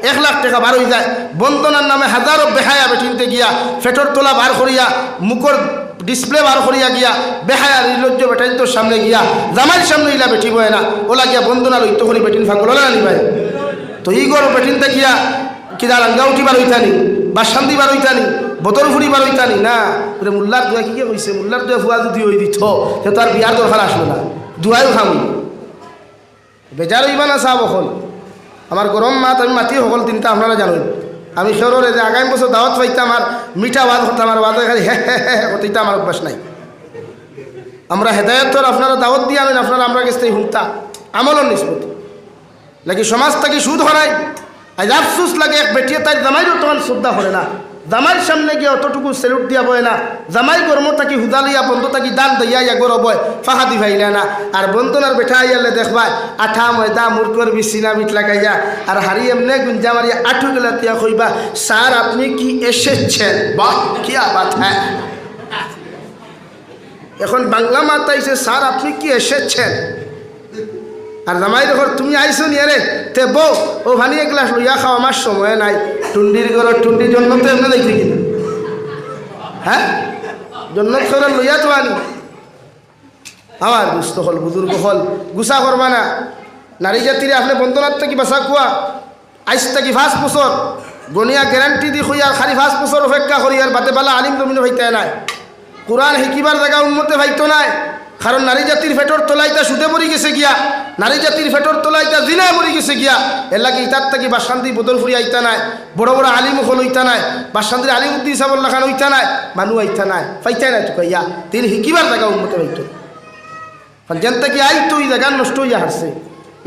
1 লাখ টাকা বার হয়ে যায় বন্দনার নামে হাজারো বেহায়া বেটিনতে গিয়া ফেটর তোলা বার করিয়া মুখর ডিসপ্লে বার করিয়া গিয়া বেহায়া নির্লজ্জ বেটাইন তোর সামনে গিয়া জামাইয়ের সামনে ইলা বেটি বয় না ওলা গিয়া বন্দনা লইতো করি বেটিন ফাঁকল না নি ভাই তো ই গর বেটিনতে গিয়া কিনা রাঙ্গাউটি বার হইতানি বাসান্দি বার হইতানি বদরফুরি বার হইতানি না ওরে মোল্লার দুয়া কি কইছে মোল্লার দুয়া ফুয়া যদি হই দিত সে তো আর বিয়ার দরকার আসলো না দুয়াইও খামই বেজার হইবা না চাব হল আমার গরম মাত আমি মাতি সকল তিনটা আপনারা জানেন আমি সেরে যে আগামী বছর দাওয়াত পাইতাম আর মিঠা ওয়াজ হতাম আর ওয়াজে খালি হতেইটা আমার অভ্যাস নাই আমরা হেদায়তর আপনারা দাওয়াত দিয়ে আনেন আপনারা আমরা কাছ থেকে হুমতা আমলন নিষ্পত্তি নাকি সমাজ থেকে সুদ হরাই আজ আফসুস লাগে এক বেটিয়ে তাই জামাইরও তখন শ্রদ্ধা করে না জামাইয়ের সামনে গিয়ে অতটুকু সেলুট দিয়া বয় না জামাই গরম থাকি হুদালিয়া বন্ধ থাকি দান দইয়া ইয়া গরব হয় ফাহাদি ভাইলে না আর বন্ধনার বেঠা আইয়ালে দেখবাই আঠা ময়দা মুরকর বিছিনা মিট লাগাইয়া আর হারি এমনি গুঞ্জা মারিয়া আঠু গেলা তিয়া কইবা স্যার আপনি কি এসেছেন বাহ কি বাত হ্যাঁ এখন বাংলা মাতাইছে স্যার আপনি কি এসেছেন আর জামাই দেখো তুমি আইসো নি রে তে বউ ও ভানি এক গ্লাস লইয়া খাও আমার সময় নাই টুন্ডির ঘর টুন্ডির জন্য তো এমনি দেখছি কিনা হ্যাঁ জন্য করে লইয়া তো আনি আমার দুস্থ হল বুজুর্গ হল গুসা করবা না নারী জাতিরে আপনি বন্ধনার থেকে বাসা কুয়া আইস থাকি 5 বছর গনিয়া গ্যারান্টি দি খুঁই আর খালি 5 বছর অপেক্ষা করি আর বাতে বালা আলিম জমিনে হইতে নাই কোরআন শিকিবার জায়গা উন্মতে ভাইতো নাই কারণ নারী জাতির ফেটর তোলাইতা সুদে মরি গেছে গিয়া নারী জাতির ফেটর তোলাইতা জিনায় মরি গেছে গিয়া এর লাগে ইতার থাকি বাসান্তি বদলফুরি আইতা নাই বড় বড় আলিম হল হইতা নাই বাসান্তির আলিমুদ্দিন সাবল্লা খান হইতা নাই মানুষ আইতা নাই ফাইতাই নাই তো কইয়া তিনি শিকিবার জায়গা উন্মতে ভাইতো যেন থেকে আইতো এই জায়গা নষ্ট হইয়া হারছে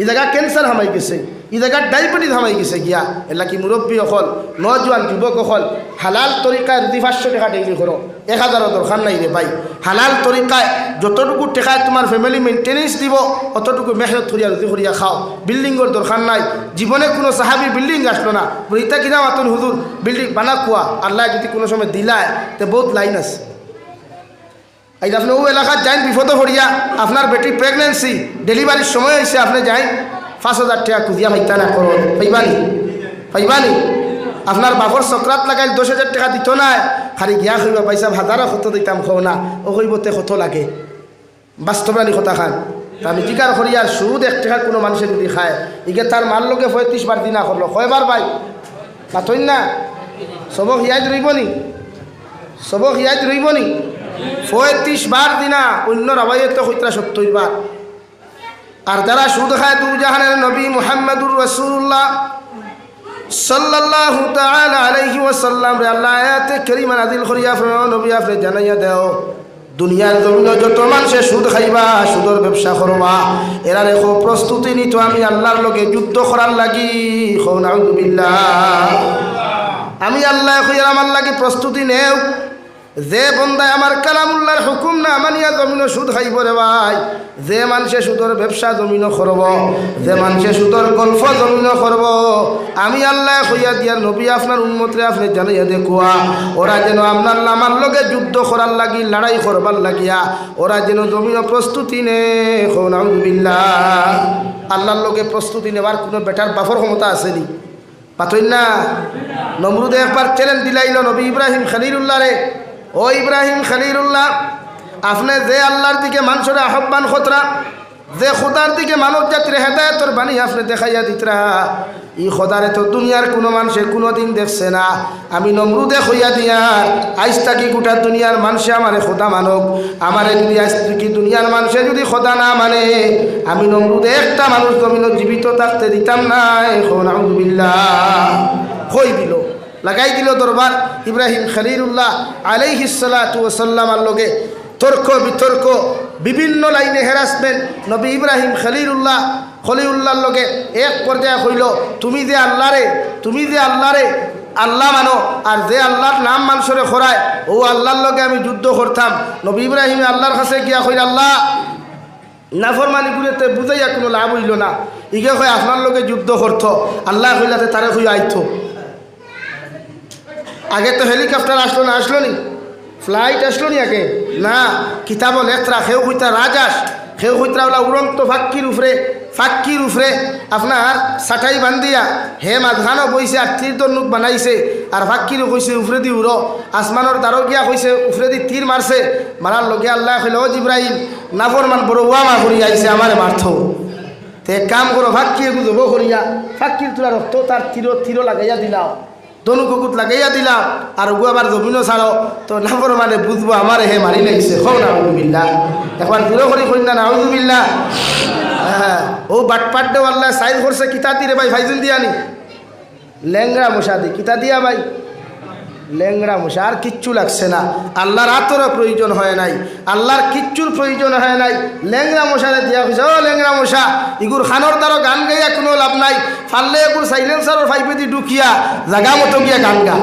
এই জায়গা ক্যান্সার হামাই গেছে এই জায়গা ডায়াবেটিস হামাই গেছে গিয়া এলা কি মুরব্বী অকল নজওয়ান যুবক অকল হালাল তরিকায় যদি 500 টাকা ডেইলি করো 1000 দরকার নাই রে ভাই হালাল তরিকায় যতটুকু টাকায় তোমার ফ্যামিলি মেনটেনেন্স দিব অতটুকু মেহনত করিয়া রুজি করিয়া খাও বিল্ডিংয়ের দরকার নাই জীবনে কোনো সাহাবি বিল্ডিং আসলো না বইতা কিনা মাতুন হুজুর বিল্ডিং বানা কুয়া আল্লাহ যদি কোনো সময় দিলায় তো বহুত লাইন আছে এই আপনি ও এলাকার যাইন বিপদে পড়িয়া আপনার বেটি প্রেগনেন্সি ডেলিভারির সময় হয়েছে আপনি যাইন 5000 টাকা খুঁজিয়া ভাইতা না করো পাইবানি আপনার বাপর চক্রাত লাগাইল 10,000 টাকা দিত না খালি গিয়া খুঁজবা পয়সা 1000 কত দিতাম খাও না ও কইবতে কত লাগে বাস্তবানি কথা খান আমি জিকার করি আর সুদ 1 টাকা কোনো মানুষের যদি খায় ইগে তার মার লোকে 35 বার দিনা করলো কয়বার ভাই পাতই না সবক ইয়াদ রইবনি 35 বার দিনা অন্য রাবাইতে হইতরা 70 বার আর যারা সুদ খায় দু জাহানের নবী মুহাম্মদুর রাসূলুল্লাহ সাল্লাল্লাহু তাআলা আলাইহি ওয়াসাল্লাম রে আল্লাহ আয়াতে কারিমা নাযিল করিয়া ফরমাও নবী আপনি জানাইয়া দাও দুনিয়ার জমিনে যত মানুষে সুদ খাইবা সুদের ব্যবসা করবা এরা রেখো প্রস্তুতি নিতো আমি আল্লাহর লগে যুদ্ধ করার লাগি খো নাউযুবিল্লাহ আমি আল্লাহ কইরা আমার লাগি প্রস্তুতি নেও যে বন্দায় আমার কালামুল্লাহর হুকুম না মানিয়া জমিনে সুদ খাইব রে ভাই যে মানুষে সুদের ব্যবসা জমিনে করব যে মানুষে সুদের গল্প জমিনে করব আমি আল্লাহ কইয়া দিয়ার নবী আপনার উম্মতরে আপনি জানাইয়া দেখুয়া ওরা যেন আপনার আমার লগে যুদ্ধ করার লাগি লড়াই করবার লাগিয়া ওরা যেন জমিনে প্রস্তুতি নে নাউযুবিল্লাহ আল্লাহর লগে প্রস্তুতি নেওয়ার কোনো বেটার বাফর ক্ষমতা আসেনি পাতই না নমরুদে একবার চ্যালেঞ্জ দিলাইল নবী ইব্রাহিম খলিলুল্লাহ রে ও ইব্রাহিম খলিলুল্লাহ আপনি যে আল্লাহর দিকে মানুষের আহ্বান খতরা যে খোদার দিকে মানব জাতির হেদায়তর বাণী আপনি দেখাইয়া দিতরা ই খোদারে তো দুনিয়ার কোনো মানুষে কোনোদিন দেখছে না আমি নমরুদে হইয়া দিয়ার আইস থাকি গোটা দুনিয়ার মানুষে আমারে খোদা মানক আমারে যদি আইস থাকি দুনিয়ার মানুষে যদি খোদা না মানে আমি নমরুদে একটা মানুষ জমিন জীবিত থাকতে দিতাম না এখন আউযুবিল্লাহ কই দিল লাগাই দিল দরবার ইব্রাহিম খলিলুল্লাহ আলাইহিস সালাতু ওয়াস সালামের লগে তর্ক বিতর্ক বিভিন্ন লাইনে হ্যারাসমেন্ট নবী ইব্রাহিম খলিলুল্লাহর লগে এক পর্যায়ে হইল তুমি যে আল্লাহরে আল্লাহ মানো আর যে আল্লাহর নাম মানুষরে খরায় ও আল্লাহর লগে আমি যুদ্ধ করতাম নবী ইব্রাহিম আল্লাহর কাছে গিয়া কইল আল্লাহ নাফরমানি গুলোতে বুঝাইয়া কোনো লাভ হইল না ইগে কয় আপনার লগে যুদ্ধ করতো আল্লাহ কইলাতে তারে হইয়া আইতো আগে তো হেলিকপ্টার আসলো নি ফ্লাইট আসলো নি আগে না কিতাব লেখরা খেউ হইতা রাজাস খেউ হইতা ওলা উড়ন্ত ফাক্কির উপরে ফাক্কির উপরে আপনার সাটাই বান্ধিয়া হে মাঝখানো বইছে আর তীর দন্নুক বানাইছে আর ফাক্কিরও কইছে উপরে দি উড়ো আসমানোর দ্বারো গিয়া কইছে উপরে দি তীর মারছে মারার লগে আল্লাহ কইল ও জিব্রাইল নাফরমান বড় ওয়ামা করি আইছে আমারে মারথ তে এক কাম করো ফাক্কি এগু জব করিয়া ফাক্কির তোলা রক্ত তার তীর লাগাইয়া দিলাও দনু কুকুত লাগাইয়া দিলাম আর ওগু আবার জমিনও ছাড়ো তো নাফরমানে বুঝবো আমারে হে মারি লাগিছে হও না আউযুবিল্লাহ এখন দূরে করি কই না আউযুবিল্লাহ। হ্যাঁ ও বাটপাট দেও আল্লাহ সাইজ করছে কিতা দিরে ভাই ভাইজুন দিয়ানি ল্যাংড়া মশা দি কিতা দিয়া ভাই ল্যাংড়া মশা আর কিচ্ছু লাগছে না আল্লাহর আতরও প্রয়োজন হয় নাই আল্লাহর কিচ্ছুর প্রয়োজন হয় নাই ল্যাংড়া মশারে দিয়া হয়েছে ও ল্যাংড়া মশা ইগুর খানোর দ্বারা গান গাইয়া কোনো লাভ নাই ফাললে এগুর সাইলেন্সারও ফাইপে দি ঢুকিয়া জাগা মতো গিয়া গান গা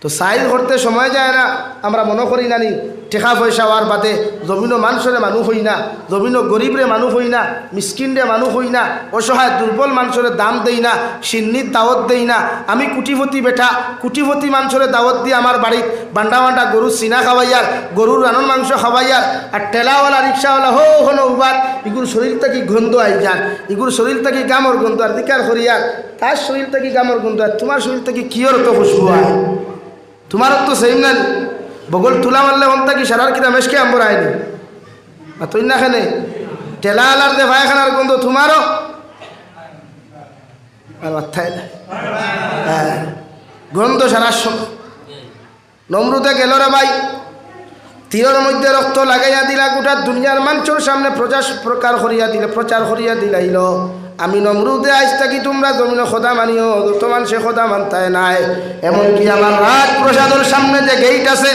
তো সাইজ করতে সময় যায় না আমরা মনে করি নানি টেকা পয়সা হওয়ার বাদে জমিনও মানুষরে মানুষ হই না জমিনও গরিবরে মানুষ হই না মিসকিনরে মানুষ হই না অসহায় দুর্বল মানুষরে দাম দেই না সিন্নির দাওয়াত দেই না আমি কুটিপতি বেটা কুটিপতি মানুষরে দাওয়াত দিয়ে আমার বাড়িত বান্ডা বান্ডা গরুর সিনা খাওয়াইয়ার গরুর রানন মাংস খাওয়াইয়ার আর ঠেলাওয়ালা রিক্সাওয়ালা হো হনো উবাদ ইগুর শরীর থেকে গন্ধ আই যান ইগুর শরীর থেকে গামর গন্ধ আর দিকার করিয়ার তার শরীর থেকে গামর গন্ধ আর তোমার শরীর থেকে কিয়র তো খুশবু হয় তোমারও তো সেম না বগল তুলা মারলে হন্তা কি সারার কিনা মেশকে আম্বর আয়নি আর তুই না খানে টেলা আলার দে ভাইখানার গন্ধ তোমারও আর মাথায় না হ্যাঁ গন্ধ সারার সময় নমরুদে গেল রে ভাই তীরের মধ্যে রক্ত লাগাইয়া দিলা গোটা দুনিয়ার মানুষের সামনে প্রচার করিয়া দিলাইল আমি নমরুদে আজ থাকি তোমরা জমিন খোদা মানিও যত মানুষে খোদা মানতায় নাই এমনকি আমার রাজপ্রসাদের সামনে যে গেইট আছে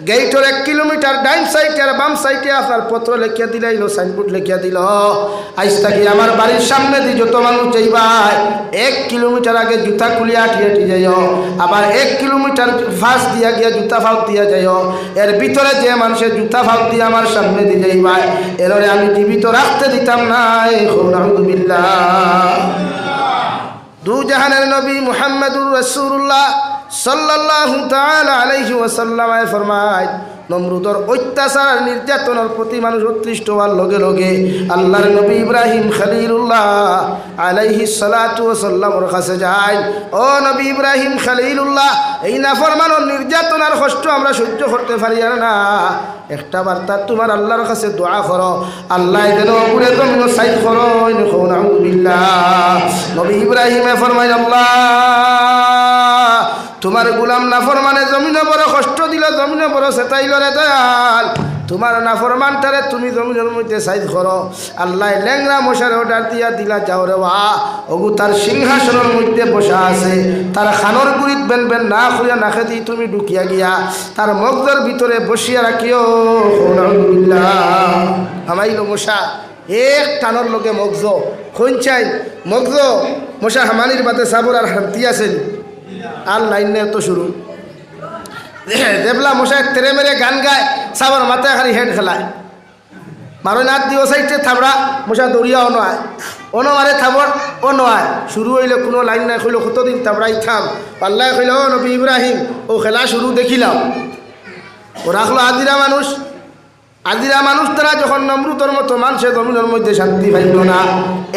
গেইটের 1 কিলোমিটার ডাইন সাইডে আর বাম সাইডে আপনার পত্র লেখিয়া দিলাইল সাইনবোর্ড লেখিয়া দিল আজ থাকি আমার বাড়ির সামনে দিয়ে যত মানুষ যাইবাই 1 কিলোমিটার আগে জুতা খুলিয়া আটিয়াটি যাইও আবার 1 কিলোমিটার ফাঁস দিয়া গিয়া জুতা ফাউত দিয়া যাইও এর ভিতরে যে মানুষের জুতা ফাউত দিয়ে আমার সামনে দিয়ে যাইবাই এরে আমি জীবিত রাখতে দিতাম না আলহামদুলিল্লাহ। দু জাহানের নবী মুহাম্মদুর রাসূলুল্লাহ সাল্লাল্লাহু তাআলা আলাইহি ওয়াসাল্লাম ফরমায় নমরুদর অত্যাচার নির্যাতনের প্রতি মানুষ অতৃষ্ট হওয়ার লগে লগে আল্লাহর নবী ইব্রাহিম খলিলুল্লাহ আলাইহিস সালাতু ওয়াসাল্লামের কাছে যায় ও নবী ইব্রাহিম খলিলুল্লাহ এই নাফরমানের নির্যাতন আর কষ্ট আমরা সহ্য করতে পারি না একটা বার্তা তোমার আল্লাহর কাছে দোয়া করো আল্লাহ যেন পুরে জমিন সাইড করো নাউযুবিল্লাহ। নবী ইব্রাহিমে ফরমায় আল্লাহ তোমার গোলাম নাফরমানে জমিনে বড় কষ্ট দিল জমিনে বড় সেটাইল রে দয়াল তোমার নাফরমানটারে তুমি জমিনের মধ্যে সাইজ করো আল্লাহ ল্যাংরা মশার অর্ডার দিয়া দিলা যাও রে বা ওগু তার সিংহাসনের মধ্যে বসা আছে তার খানোর গুড়িত বেন বেন না খুঁড়িয়া না খেতে তুমি ঢুকিয়া গিয়া তার মগজের ভিতরে বসিয়া রাখিও হামাইল মশা এক টানোর লোকে মগজ খুঁচাই মগজ মশা হামানির বাতে সাবর আর হান্তি আছেন আর লাইনে তো শুরু দেবলা মশাই তেরে মেরে গান গায় সাবর মাথায় খালি হেড খেলায় মারো নাথ দিও সাইডে থাবড়া মশা দৌড়িয়াও নয় অনো মারে থাবর ও নয় শুরু হইলে কোনো লাইন নাই কইল কতদিন থাবড়াই থাম পাল্লায় কইল ও নবী ইব্রাহিম ও খেলা শুরু দেখিলাম ও রাখলো আদিরা মানুষ তারা যখন নমরুদের মতো মানুষের জমিনের মধ্যে শান্তি পাইল না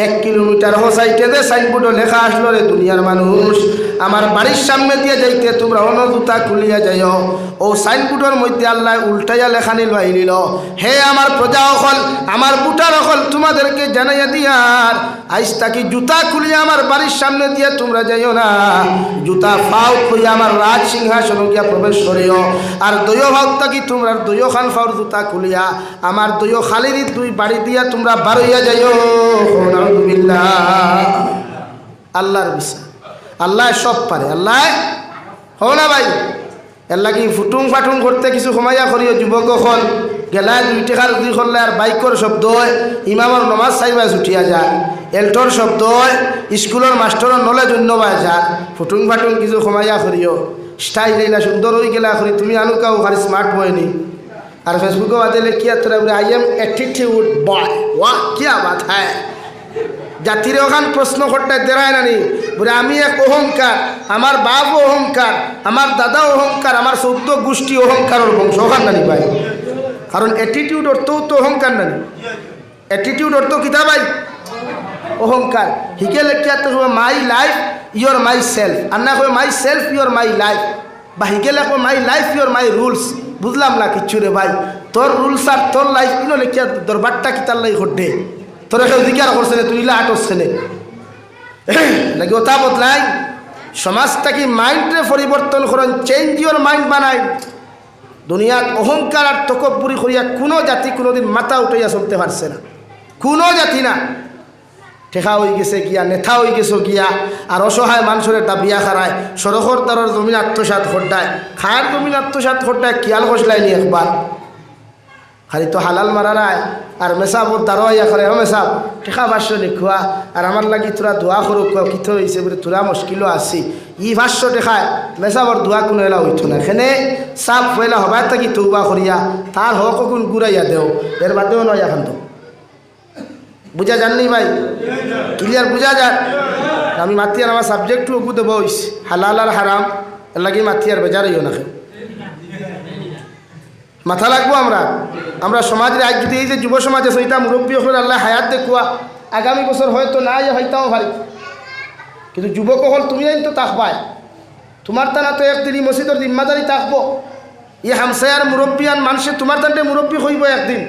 1 কিলোমিটার হোসাইটে যে সাইনবোর্ডে লেখা আসলো রে দুনিয়ার মানুষ আমার বাড়ির সামনে দিয়ে যাইতে তোমরা অন্য জুতা খুলিয়া যাইও ও সাইনবোর্ডের মধ্যে আল্লাহ উল্টাইয়া লেখা নিল হে আমার প্রজা অকল আমার বুটার অকল তোমাদেরকে জানাইয়া দিয়ার আইস তাকি জুতা খুলিয়া আমার বাড়ির সামনে দিয়ে তোমরা যাইও না জুতা ফাউ খুলিয়া আমার রাজ সিংহাসন গিয়া প্রবেশ করিও আর দৈয় ভাব তাকি তোমরা দৈয় খান ফাউর জুতা খুলিয়া আমার দৈয় খালির 2 বাড়ি দিয়া তোমরা বারইয়া যাইও নাউযুবিল্লাহ। আল্লাহর বিশ্বাস আল্লাহ সব পারে আল্লাহ হও না ভাই এল্লা কি ফুটুং ফাটুং করতে কিছু সময়য়া করিও যুবক হল গেলায় 2 টাকার দুই করলে আর বাইকর শব্দ হয় ইমামর নমাজ চাইবা ছুটিয়া যায় এল্টর শব্দ হয় স্কুলের মাস্টরের নলেজ অন্যবাই যায় ফুটুং ফাটুং কিছু সময়য়া করিও স্টাইল এইলা সুন্দর হয়ে গেলা করি তুমি আনুকাও খালি স্মার্ট বয়নি আর ফেসবুকে বাদলে কিয়া তোরা বলে আই এম অ্যাটিটিউড বয় ওয়াহ কিয়া বাত হ্যাঁ জাতির ওখান প্রশ্ন করতে দেরায় নানি বলে আমি এক অহংকার আমার বাপ অহংকার আমার দাদা অহংকার আমার 14 গোষ্ঠী অহংকারের বংশ ওখান নানি ভাই কারণ অ্যাটিটিউড অর্থ তো অহংকার নানি অ্যাটিটিউড অর্থ কিতা ভাই অহংকার হিকে লেখিয়া তো my life your my self আর না কই my self your my life বা হিকে লেখো my life your my rules বুঝলাম না কিচ্ছু রে ভাই তোর রুলস আর তোর লাইফ ইনো লেখিয়া দরবারটা কিতার লাই ঘটে তোর কেউ জিজ্ঞাসা করছে না তুই ইলা আটসছে না লাগে ওটা বদলাই সমাজটা কি মাইন্ডে পরিবর্তন করেন চেঞ্জ ইয়োর মাইন্ড বানাই দুনিয়ার অহংকার আর তকব্বুরি করিয়া কোনো জাতি কোনোদিন মাথা উঠাইয়া চলতে পারছে না কোনো জাতি না ঠেকা হয়ে গেছে গিয়া নেতা হয়ে গেছে গিয়া আর অসহায় মানুষের একটা বিয়া খারায় সড়কর তার জমিন আত্মসাত ঘটায় খায়ের জমিন আত্মসাত ঘটায় কিয়াল খসলাই নি একবার খালি তো হালাল মারারায় আর মেসাবর তারও ইয়া করে মেসাব ঠেকা ভাষ্য লিখুয়া আর আমার লাগি তোরা দোয়া করো কিথ হয়েছে বলে তোরা মুশকিলও আসি ই ভাষ্য দেখায় মেসাবর দোয়া কোনো এলা হইতো না এখানে সাপ পয়লা হবার থাকি তৌবা করিয়া তার হক কোন গুড়াইয়া দেও এর বাদেও নয় এখন তো বুঝা যাননি ভাই ক্লিয়ার বুঝা যান আমি মাতিয়ার আমার সাবজেক্ট ওকু দেবো হালাল আর হারাম এর লাগে মাতিয়ার বেজারইও না মাথা লাগবো আমরা সমাজের আজ যদি এই যে যুব সমাজ আছে এটা মুরব্বী হল আল্লাহ হায়াত দেখুয়া আগামী বছর হয়তো না হইতাও পারি কিন্তু যুবক হল তুমি তো তাকবাই তোমার টানা তো একদিন মসজিদের জিম্মাদারি থাকবো ই হামসায়ার মুরব্বিয়ান মানুষে তোমার টানতে মুরব্বী হইব একদিন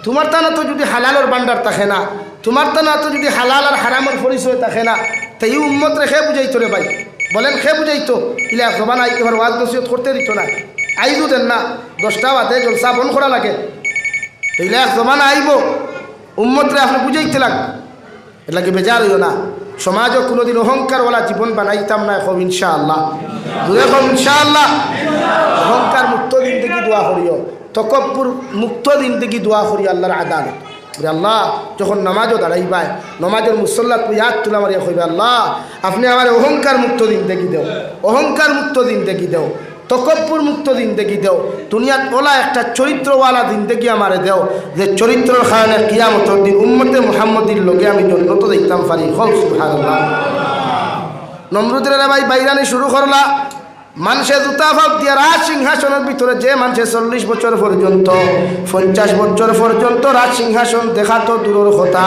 তোমার টানা তো যদি হালালর বান্ডার থাকে না তোমার টানা তো যদি হালাল আর হারামের পরিচয় থাকে না তো এই উম্মত রেখে বুঝাইতো রে ভাই বলেন খে বুঝাইতো ইলা জবান আইতে পার ওয়াজ নসিহত করতে দিত না আইবো দেন না 10টা বাদে জলসা বন করা লাগে তাইলে এক জমানা আইব উম্মতরে আপনি বুঝাইতে লাগবে এর লাগে বেজার হইও না সমাজও কোনোদিন অহংকারওয়ালা জীবন বানাইতাম না এখন ইনশাআল্লাহ দূরে কম ইনশাআল্লাহ অহংকার মুক্ত দিন থেকে দোয়া করিও তকব্বুর মুক্ত দিন থেকে দোয়া করি আল্লাহর আদালত আল্লাহ যখন নামাজও দাঁড়াইবাই নমাজের মুসল্লা তুই হাত তুলা মারিয়া কইবে আল্লাহ আপনি আমার অহংকার মুক্ত দিন দেখি দেও অহংকার মুক্ত দিন দেখি দেও তকব্বুর মুক্ত দিন দেখি দেও দুনিয়াত ওলা একটা চরিত্রওয়ালা দিন দেখি আমারে দেও যে চরিত্রের কারণে কিয়ামতের দিন উম্মতে মুহাম্মদীর লোকে আমি জন্নত দেখতাম পারি হল সুবহানাল্লাহ নমরুদের ভাই বাইরানি শুরু করলা মানুষের জুতা ফাঁক দিয়া রাজ সিংহাসনের ভিতরে যে মানুষের 40 বছর পর্যন্ত 50 বছর পর্যন্ত রাজ সিংহাসন দেখা তো দূরের কথা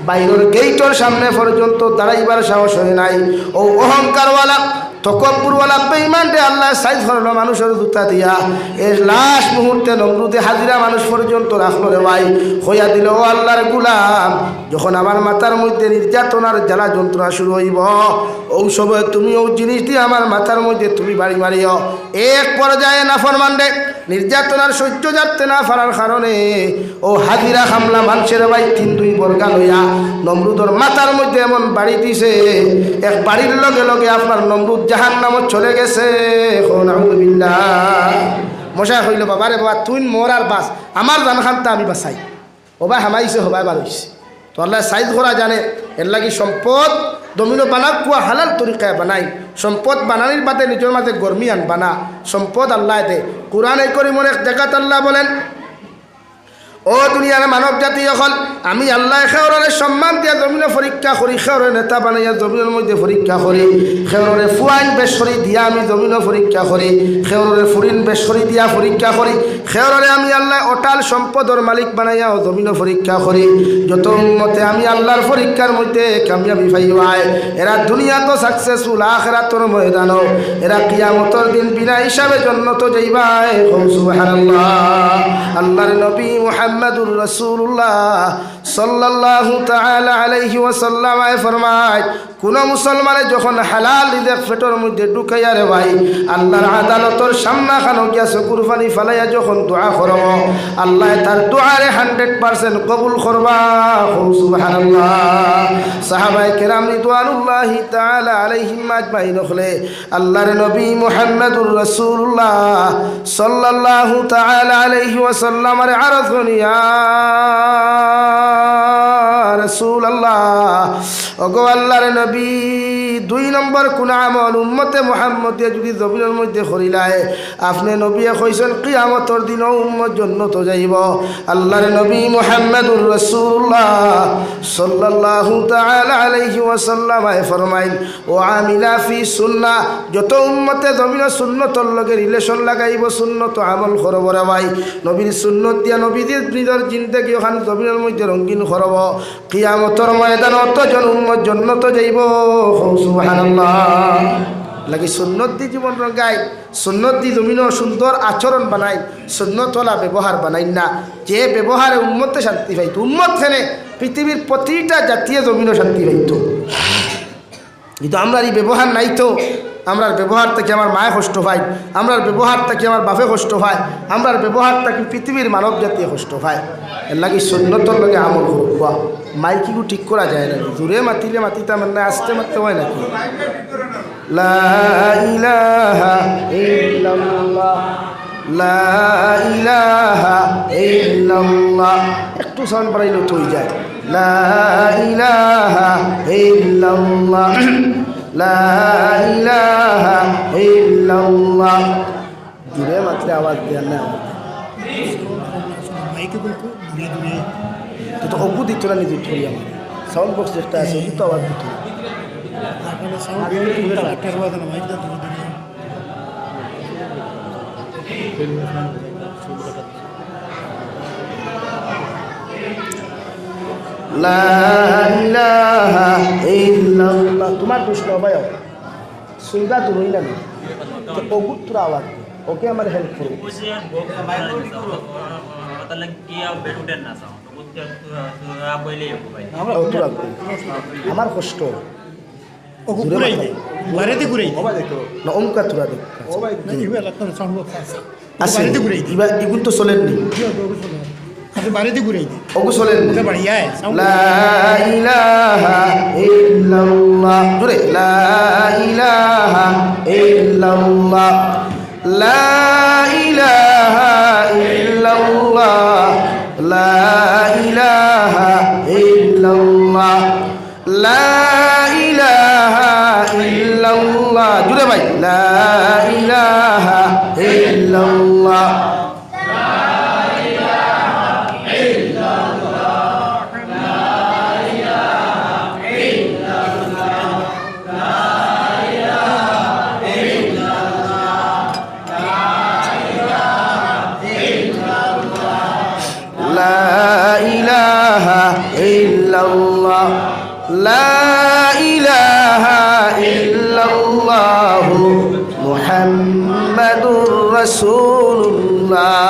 বাইরের গেইটের সামনে পর্যন্ত দাঁড়াইবার সাহস হয় নাই ও অহংকারওয়ালা তকব্বুরওয়ালা বেঈমানরে আল্লাহ সাইজ করল মানুষের জুতা দিয়া এর লাস্ট মুহূর্তে নমরুদে হাজিরা মানুষ পর্যন্ত রাখলো রে ভাই হইয়া দিল ও আল্লাহর গুলাম যখন আমার মাথার মধ্যে নির্যাতনার জ্বালা যন্ত্রণা শুরু হইব ওই সময় তুমি ওই জিনিস দিয়ে আমার মাথার মধ্যে তুমি বাড়ি মারিও এক পর্যায়ে নাফরমানরে নির্যাতনার সহ্য যাতে না পারার কারণে ও হাজিরা হামলা মানুষের ভাই 3-2 বর্গা লইয়া নমরুদর মাথার মধ্যে এমন বাড়ি দিছে এক বাড়ির লগে লগে আপনার নমরুদ জাহান্নামত চলে গেছে মশা হইল বাবা রে বাবা তুই মোর আর বাস আমার জানখানটা আমি বাসাই ওবা হামাইছে হবাই বার হইছে তো আল্লাহ সাইজ করা জানে এর লাগি সম্পদ দমিনো বানা কুয়া হালাল তরিকায় বানাই সম্পদ বানানির বাদে নিজের মাঝে গরমি আন বানা সম্পদ আল্লাহ দে কোরআন এই করি মনে জায়গাত আল্লাহ বলেন ও দুনিয়ার মানব জাতি এখন আমি আল্লাহ খেওরে সম্মান দিয়া জমিনে পরীক্ষা করি খেওরে নেতা বানাইয়া জমিনের মধ্যে পরীক্ষা করি খেওরে ফুয়াইন বেসরি দিয়া আমি জমিনে পরীক্ষা করি খেওরে ফুরিন বেসরি দিয়া পরীক্ষা করি খেওরে আমি আল্লাহ অটাল সম্পদর মালিক বানাইয়া ও জমিনে পরীক্ষা করি যত উম্মতে আমি আল্লাহর পরীক্ষার মধ্যে কামিয়াবি পাইবাই এরা দুনিয়া তো সাকসেসফুল আখিরাতের ময়দানও এরা কিয়ামতের দিন বিনা হিসাবে জান্নাতে যাইবাই সুবহানাল্লাহ আল্লাহর নবী মুহাম্মদুর রাসূলুল্লাহ সাল্লাল্লাহু তাআলা আলাইহি ওয়াসাল্লাম ফরমায় কোন মুসলমানে যখন হালাল রিজিক পেটের মধ্যে ঢুকাইয়া রে ভাই আল্লাহর আদালতের সামনে খানো গিয়া চকুর পানি ফালাইয়া যখন দোয়া করব আল্লাহ তার দোয়ারে 100% কবুল করবা সুবহানাল্লাহ সাহাবায়ে কেরাম রিদওয়ানুল্লাহি তাআলা আলাইহিম আজমাইন হলে আল্লাহর নবী মুহাম্মদুর রাসূলুল্লাহ সাল্লাল্লাহু তাআলা আলাইহি ওয়াসাল্লামের আরজ ইয়া রাসূলুল্লাহ ওগো আল্লাহর নবী 2 নম্বর কোন আমল উম্মতে মুহাম্মদে যদি জমিনের মধ্যে করিলায় আপনি নবীয়ে কইছেন কিয়ামতের দিন উম্মত জান্নাত যাইব আল্লাহর নবী মুহাম্মদুর রাসূলুল্লাহ সাল্লাল্লাহু তাআলা আলাইহি ওয়াসাল্লাম ফরমাইল ও আমিলা ফি সুন্নাহ যত উম্মতে জমিনের সুন্নতর লগে রিলেশন লাগাইব সুন্নত আমল করব রে ভাই নবীর সুন্নত দিয়া নবীদের নিজের জিন্দেগি ওখান জমিনের মধ্যে রঙিন করব কিয়ামতের ময়দানে অতজন উম্মত জান্নাত যাইব সুবহানাল্লাহ লাগি সুন্নত দি জীবন রঙাই সুন্নত দি জমিনও সুন্দর আচরণ বানাই সুন্নতওয়ালা ব্যবহার বানাই না যে ব্যবহারে উম্মতে শান্তি পাইতো উম্মত খেনে পৃথিবীর প্রতিটা জাতীয় জমিনও শান্তি পাইতো কিন্তু আমরা এই ব্যবহার নাই তো আমরার ব্যবহার থেকে আমার মায়ে কষ্ট পায় আমরার ব্যবহার থেকে আমার বাপে কষ্ট পায় আমরার ব্যবহার থেকে পৃথিবীর মানব জাতীয় কষ্ট পায় এর লাগে সুন্নতর লগে আমল করব মাইকিগু ঠিক করা যায় না দূরে মাতিলে মাতিতাম না আসতে মারতে হয় নাকি লা ইলাহা ইল্লাল্লাহ লা ইলাহা ইল্লাল্লাহ একটু সাউন্ড বাড়াইলে তো হয়ে যায় লা ইলাহা ইল্লাল্লাহ লা ইলাহা ইল্লাল্লাহ দূরে মাত্র আওয়াজ দেন না মাইকে বলকো দূরে দূরে তো অবু দিত না নিজে থরি আমার সাউন্ড বক্স যেটা আছে ওই তো আওয়াজ দিত আপনারা সাউন্ড দিতে একটা আওয়াজ না মাইকটা দূরে দূরে লা ইলাহা ইল্লাল্লাহ তোমার প্রশ্ন ভাই সুইদা তো রইলা না তো অগুত্র আওয়াজ ওকে আমার হেল্প করো আমার কষ্ট ঘুরাই দেয় বাড়িতে ঘুরাই না অমকা তুরা দেয় আছে এগুলো তো চলেননি বাড়িতে ঘুরাই দেয় ওগু চলেন লা ইলাহা ইল্লাল্লাহ জোরে লা ইলাহা ইল্লাল্লাহ লা ইলাহা ইল্লাল্লাহ লা ইলাহা ইল্লাল্লাহ লা ইলাহা ইল্লাল্লাহ জোরে ভাই লা ইলাহা ইল্লাল্লাহ লা ইলাহা ইল্লাল্লাহু মুহাম্মাদুর রাসূলুল্লাহ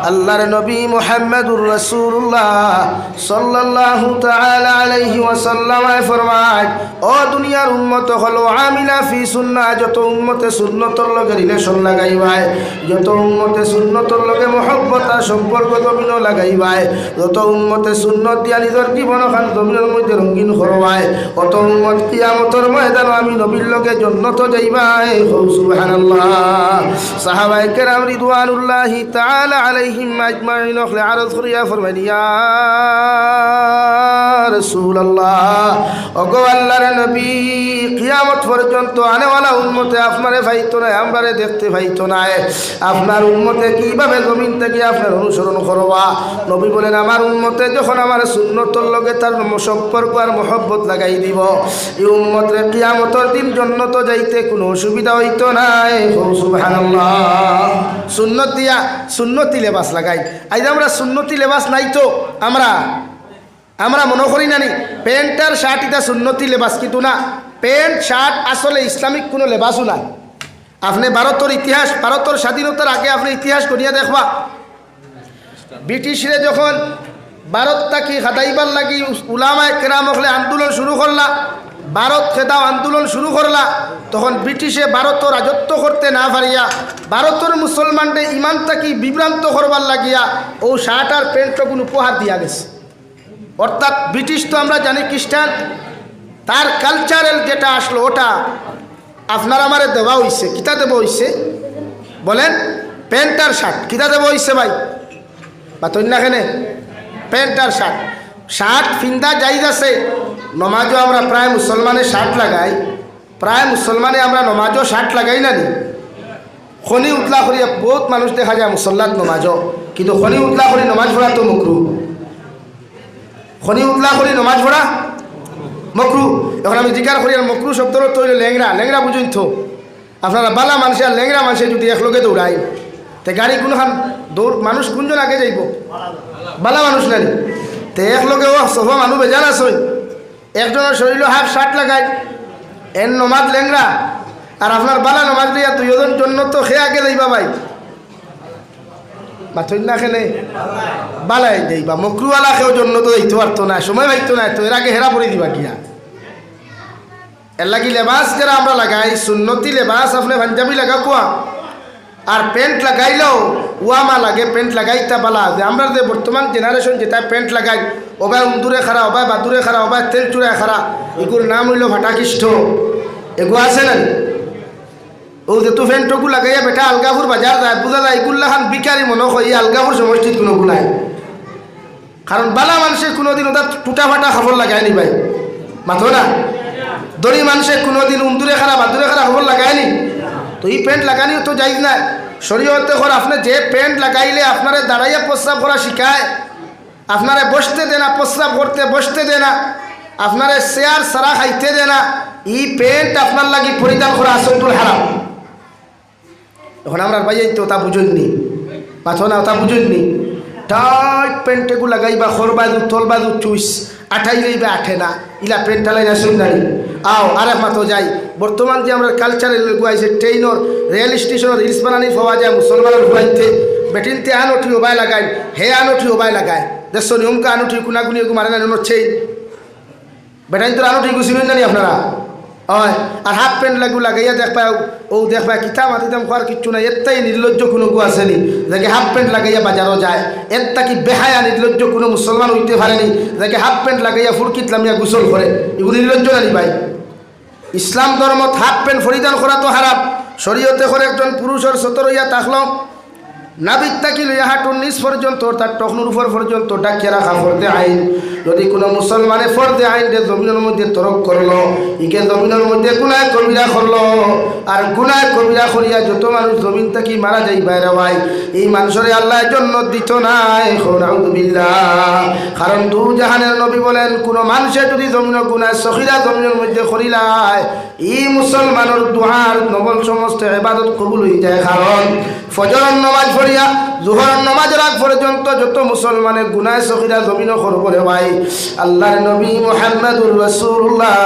আল্লাহর নবী মুহাম্মাদুর রাসূলুল্লাহ সাল্লাল্লাহু তাআলা আলাইহি ওয়াসাল্লাম ফরমায় ও দুনিয়ার উম্মত হলো আমিলা ফি সুন্নাহ যত উম্মতে সুন্নতর লগে রিলেশন লাগাইবাই যত উম্মতে সুন্নতর লগে মহব্বত আর সম্পর্ক জমিন লাগাইবাই যত উম্মতে সুন্নত দিয়া নিজের জীবন খান জমিনের মধ্যে রঙিন করবাই অত উম্মত কিয়ামতের ময়দানে আমি নবীর লগে জান্নাত যাইবাই সুবহানাল্লাহ সাহাবায়ে কেরাম রিদওয়ানুল্লাহি তাআলা আলাইহিম আজমাইন আরজ করিয়া ফরমাইলেন ইয়া রাসূলুল্লাহ ওগো আল্লাহর নবী কিয়ামত পর্যন্ত আনেওয়ালা উম্মতে আপনারে পাইতো না আমরারে দেখতে পাইতো না আপনার উম্মতে কিভাবে জমিন থেকে আপনার অনুসরণ করবা নবী বলেন আমার উম্মতে যখন আমার সুন্নতর লগে তার সম্পর্ক আর মহব্বত লাগাই দিব এই উম্মতরে কিয়ামতের দিন জান্নাত যাইতে কোনো অসুবিধা হইতো না সুবহানাল্লাহ সুন্নত দিয়া সুন্নতি লেবাস লাগাই আজ আমরা সুন্নতি লেবাস নাই তো আমরা মনে করি না নি প্যান্ট আর শার্ট এটা সুন্নতি লেবাস কিন্তু না প্যান্ট শার্ট আসলে ইসলামিক কোনো লেবাসও না আপনি ভারতের ইতিহাস ভারতের স্বাধীনতার আগে আপনি ইতিহাস করিয়া দেখবা ব্রিটিশরে যখন ভারত থাকি হাদাইবার লাগি উলামায়ে কেরাম হলে আন্দোলন শুরু করলা ভারত খেদাও আন্দোলন শুরু করলা তখন ব্রিটিশে ভারতের রাজত্ব করতে না পারিয়া ভারতের মুসলমানদের ইমান থাকি বিভ্রান্ত করবার লাগিয়া ও শার্ট আর প্যান্টগুলো উপহার দিয়া গেছে অর্থাৎ ব্রিটিশ তো আমরা জানি খ্রিস্টান তার কালচারাল যেটা আসলো ওটা আপনার আমারে দেওয়া হইছে কিতা দেব হইছে বলেন প্যান্ট আর শার্ট কিতা দেব হইছে ভাই বা তৈনাখানে প্যান্ট আর শার্ট ফিন্দা যাইজ আছে নমাজও আমরা প্রায় মুসলমানের শার্ট লাগাই প্রায় মুসলমানে আমরা নমাজও 60 লাগাই না নি খনি উতলা করিয়া বহুত মানুষ দেখা যায় মুসল্লাত নমাজও কিন্তু খনি উতলা করি নমাজ পড়া তো মকরু খনি উতলা করি নমাজ পড়া মকরু এখন আমি জিজ্ঞাসা করি আর মকরু শব্দর তৈরি ল্যাংরা বুঝুন তো আপনারা বালা মানুষ আর ল্যাংরা মানুষে যদি একলগে দৌড়ায় তে গাড়ি কোনখান দৌড় মানুষ কোনজন আগে যাইব বালা মানুষ না তে একলগে ও সফা মানুষ বেজান আসই একজনের শরীর হাফ 60 লাগায় এন নমাজ ল্যাংরা আর আপনার বালা নমাজ দিয়া 2 জন জন্য তো খেয়ে আগে যাইবা ভাই বাথই না খেলে বালাই যাইবা মকরুওয়ালা খেয়েও জন্য তো যাইতে পারতো না সময় পাইতো না তো এর আগে হেরা পড়ে দিবা কিয়া এর লাগি লেবাস যারা আমরা লাগাই সুন্নতি লেবাস আপনি পাঞ্জাবি লাগা কোয়া আর প্যান্ট লাগাইলেও ওয়ামা লাগে প্যান্ট লাগাইতা বালা যে আমরা যে বর্তমান জেনারেশন যেটা প্যান্ট লাগাই ওবাই উন্দুরে খারা ওবাই বাদুরে খারা ওবাই তেল চুড়ায় খারা এগুলোর নাম হইল ভাটাকিষ্ঠ এগুলো আছে না ও যে তু প্যান্টকু লাগাইয়া বেটা আলগাপুর বাজার যায় বুঝা যায় এগুলা খান বিকারি মনে হয় এই আলগাপুর সমষ্টিত কোনো গুলাই কারণ বালা মানুষের কোনোদিন ওটা টুটা ফাটা খবর লাগায়নি ভাই মাথো না দড়ি মানুষের কোনোদিন উন্দুরে খারা বাদুরে খারা খবর লাগায়নি তো এই প্যান্ট লাগানিও তো যাইজ না শরীয়তে করে আপনি যে প্যান্ট লাগাইলে আপনারে দাঁড়াইয়া প্রস্রাব করা শিখায় আপনারে বসতে দে না প্রস্রাব করতে বসতে দে না আপনারে চেয়ার সারা খাইতে দে না এই প্যান্ট আপনার লাগি পরিধান করা আসল হারাম এখন আমরা ভাই তো তা বুঝুননি মাথো না তা বুঝুননি টাইট প্যান্টেগু লাগাইবা খর বাজু তল বাজু চুইস আঠাই লইবা আঠে না ইলা প্যান্টটা লাইনা শুননারি আও আরেক মাতো যাই বর্তমান যে আমরা কালচারের গুয়াইছে ট্রেইনর রেল স্টেশনের রিলস বানানি পাওয়া যায় মুসলমানের গুয়াইতে বেটিনতে আনুঠি ওবাই লাগাই হে আনুঠি ওবাই লাগায় দেশ নিয়মকা আনুঠি কুনাগুনি এগু মারে না হচ্ছে বেটাইন তোর আনুঠি গুছিলেন না নি আপনারা হয় আর হাফ প্যান্ট লাগু লাগাইয়া দেখ পাও ও দেখ পায় কিতা মাতিতাম খোয়ার কিচ্ছু নাই এত্তাই নির্লজ্জ কোনো গু আসেনি যাকে হাফ প্যান্ট লাগাইয়া বাজারও যায় এত্তা কি বেহায়া নির্লজ্জ কোনো মুসলমান হইতে পারেনি যাকে হাফ প্যান্ট লাগাইয়া ফুরকিত লামিয়া গোসল করে এগুলো নির্লজ্জ নানি ভাই ইসলাম ধর্মত হাফ প্যান্ট পরিধান করা তো হারাম শরীয়তে করে একজন পুরুষের সতর হইয়া থাকলো নাবিক তাকি লইয়া হাঁটুর নিচ পর্যন্ত তার টখনুর উপর পর্যন্ত ডাকিয়ে রাখা ফর্দে আইন যদি কোনো মুসলমানে ফর্দে আইনকে জমিনের মধ্যে তরক করলো ইকে জমিনের মধ্যে গুনায় কবিরা করলো আর গুনায় কবিরা করিয়া যত মানুষ জমিন থাকি মারা যাই বাইরে ভাই এই মানুষের আল্লাহ জন্য দিত নাই কারণ দু জাহানের নবী বলেন কোনো মানুষের যদি জমিনের গুনায় সখিরা জমিনের মধ্যে করিলায় এই মুসলমানের দুহার নবল সমস্ত ইবাদত কবুল হয়ে যায় কারণ ফজরের নামাজ পড়িয়া জোহরের নামাজের আগ পর্যন্ত যত মুসলমানের গুনাহ সগীরা জমিন করবে ভাই আল্লাহর নবী মুহাম্মদুর রাসূলুল্লাহ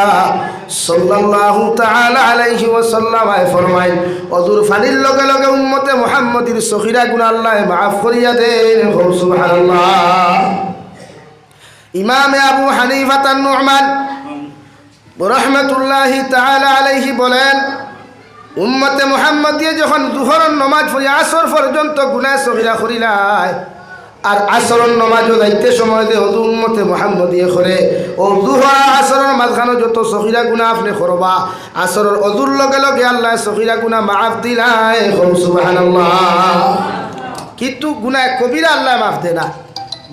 সাল্লাল্লাহু তাআলা আলাইহি ওয়াসাল্লাম ফরমায় ওযুর ফানির লগে লগে উম্মতে মুহাম্মদীর সগীরা গুনাহ আল্লাহ মাফ করিয়া দেন সুবহানাল্লাহ ইমাম আবু হানিফা আন-নু'মান রাহমাতুল্লাহি তাআলা আলাইহি বলেন উম্মতে মুহাম্মদিয়া যখন দুহরের নামাজ পড়ে আসর পর্যন্ত গুনাহ সগীরা করিলায় আর আসরের নামাজও যাইতে সময় দে ওযু উম্মতে মুহাম্মদিয়া করে ও দুহর আসরের মাঝখানে যত সগীরা গুনাহ আপনি করবা আসরের ওযুর লগে লগে আল্লাহ সগীরা গুনাহ মাফ দিলায় সুবহানাল্লাহ কিন্তু গুনাহ কবিরা আল্লাহ মাফ দেয় না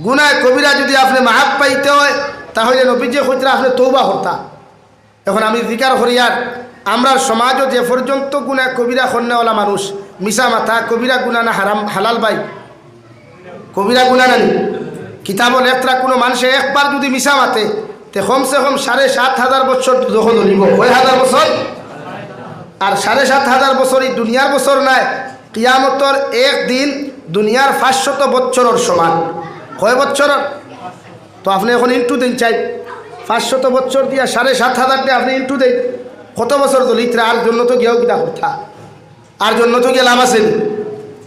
গুনাহ কবিরা যদি আপনি মাফ পাইতে হয় তাহলে নবীজি কইরা আপনি তওবা করতা এখন আমি জিকির করি আর আমরা সমাজও যে পর্যন্ত গুনাহ কবিরা করনেওয়ালা মানুষ মিশা মাথা কবিরা গুনাহ না হারাম হালাল ভাই কবিরা গুনাহ না কিতাবল একরা কোনো মানুষে একবার যদি মিশা মাতে তে কমসে কম 7,500 বছর যখন ধরিব 1000 বছর আর 7,500 বছর এই দুনিয়ার বছর নাই কিয়ামতের একদিন দুনিয়ার 500 বছরের সমান কয় বছর তো আপনি এখন ইনটু দেন চাই 500 বছর দিয়া 7,500 দিয়ে আপনি ইনটু দেন কত বছর দলিতরা আর জন্য তো গিয়েও কিতা কথা আর জন্য তো গিয়ে লাভ আছে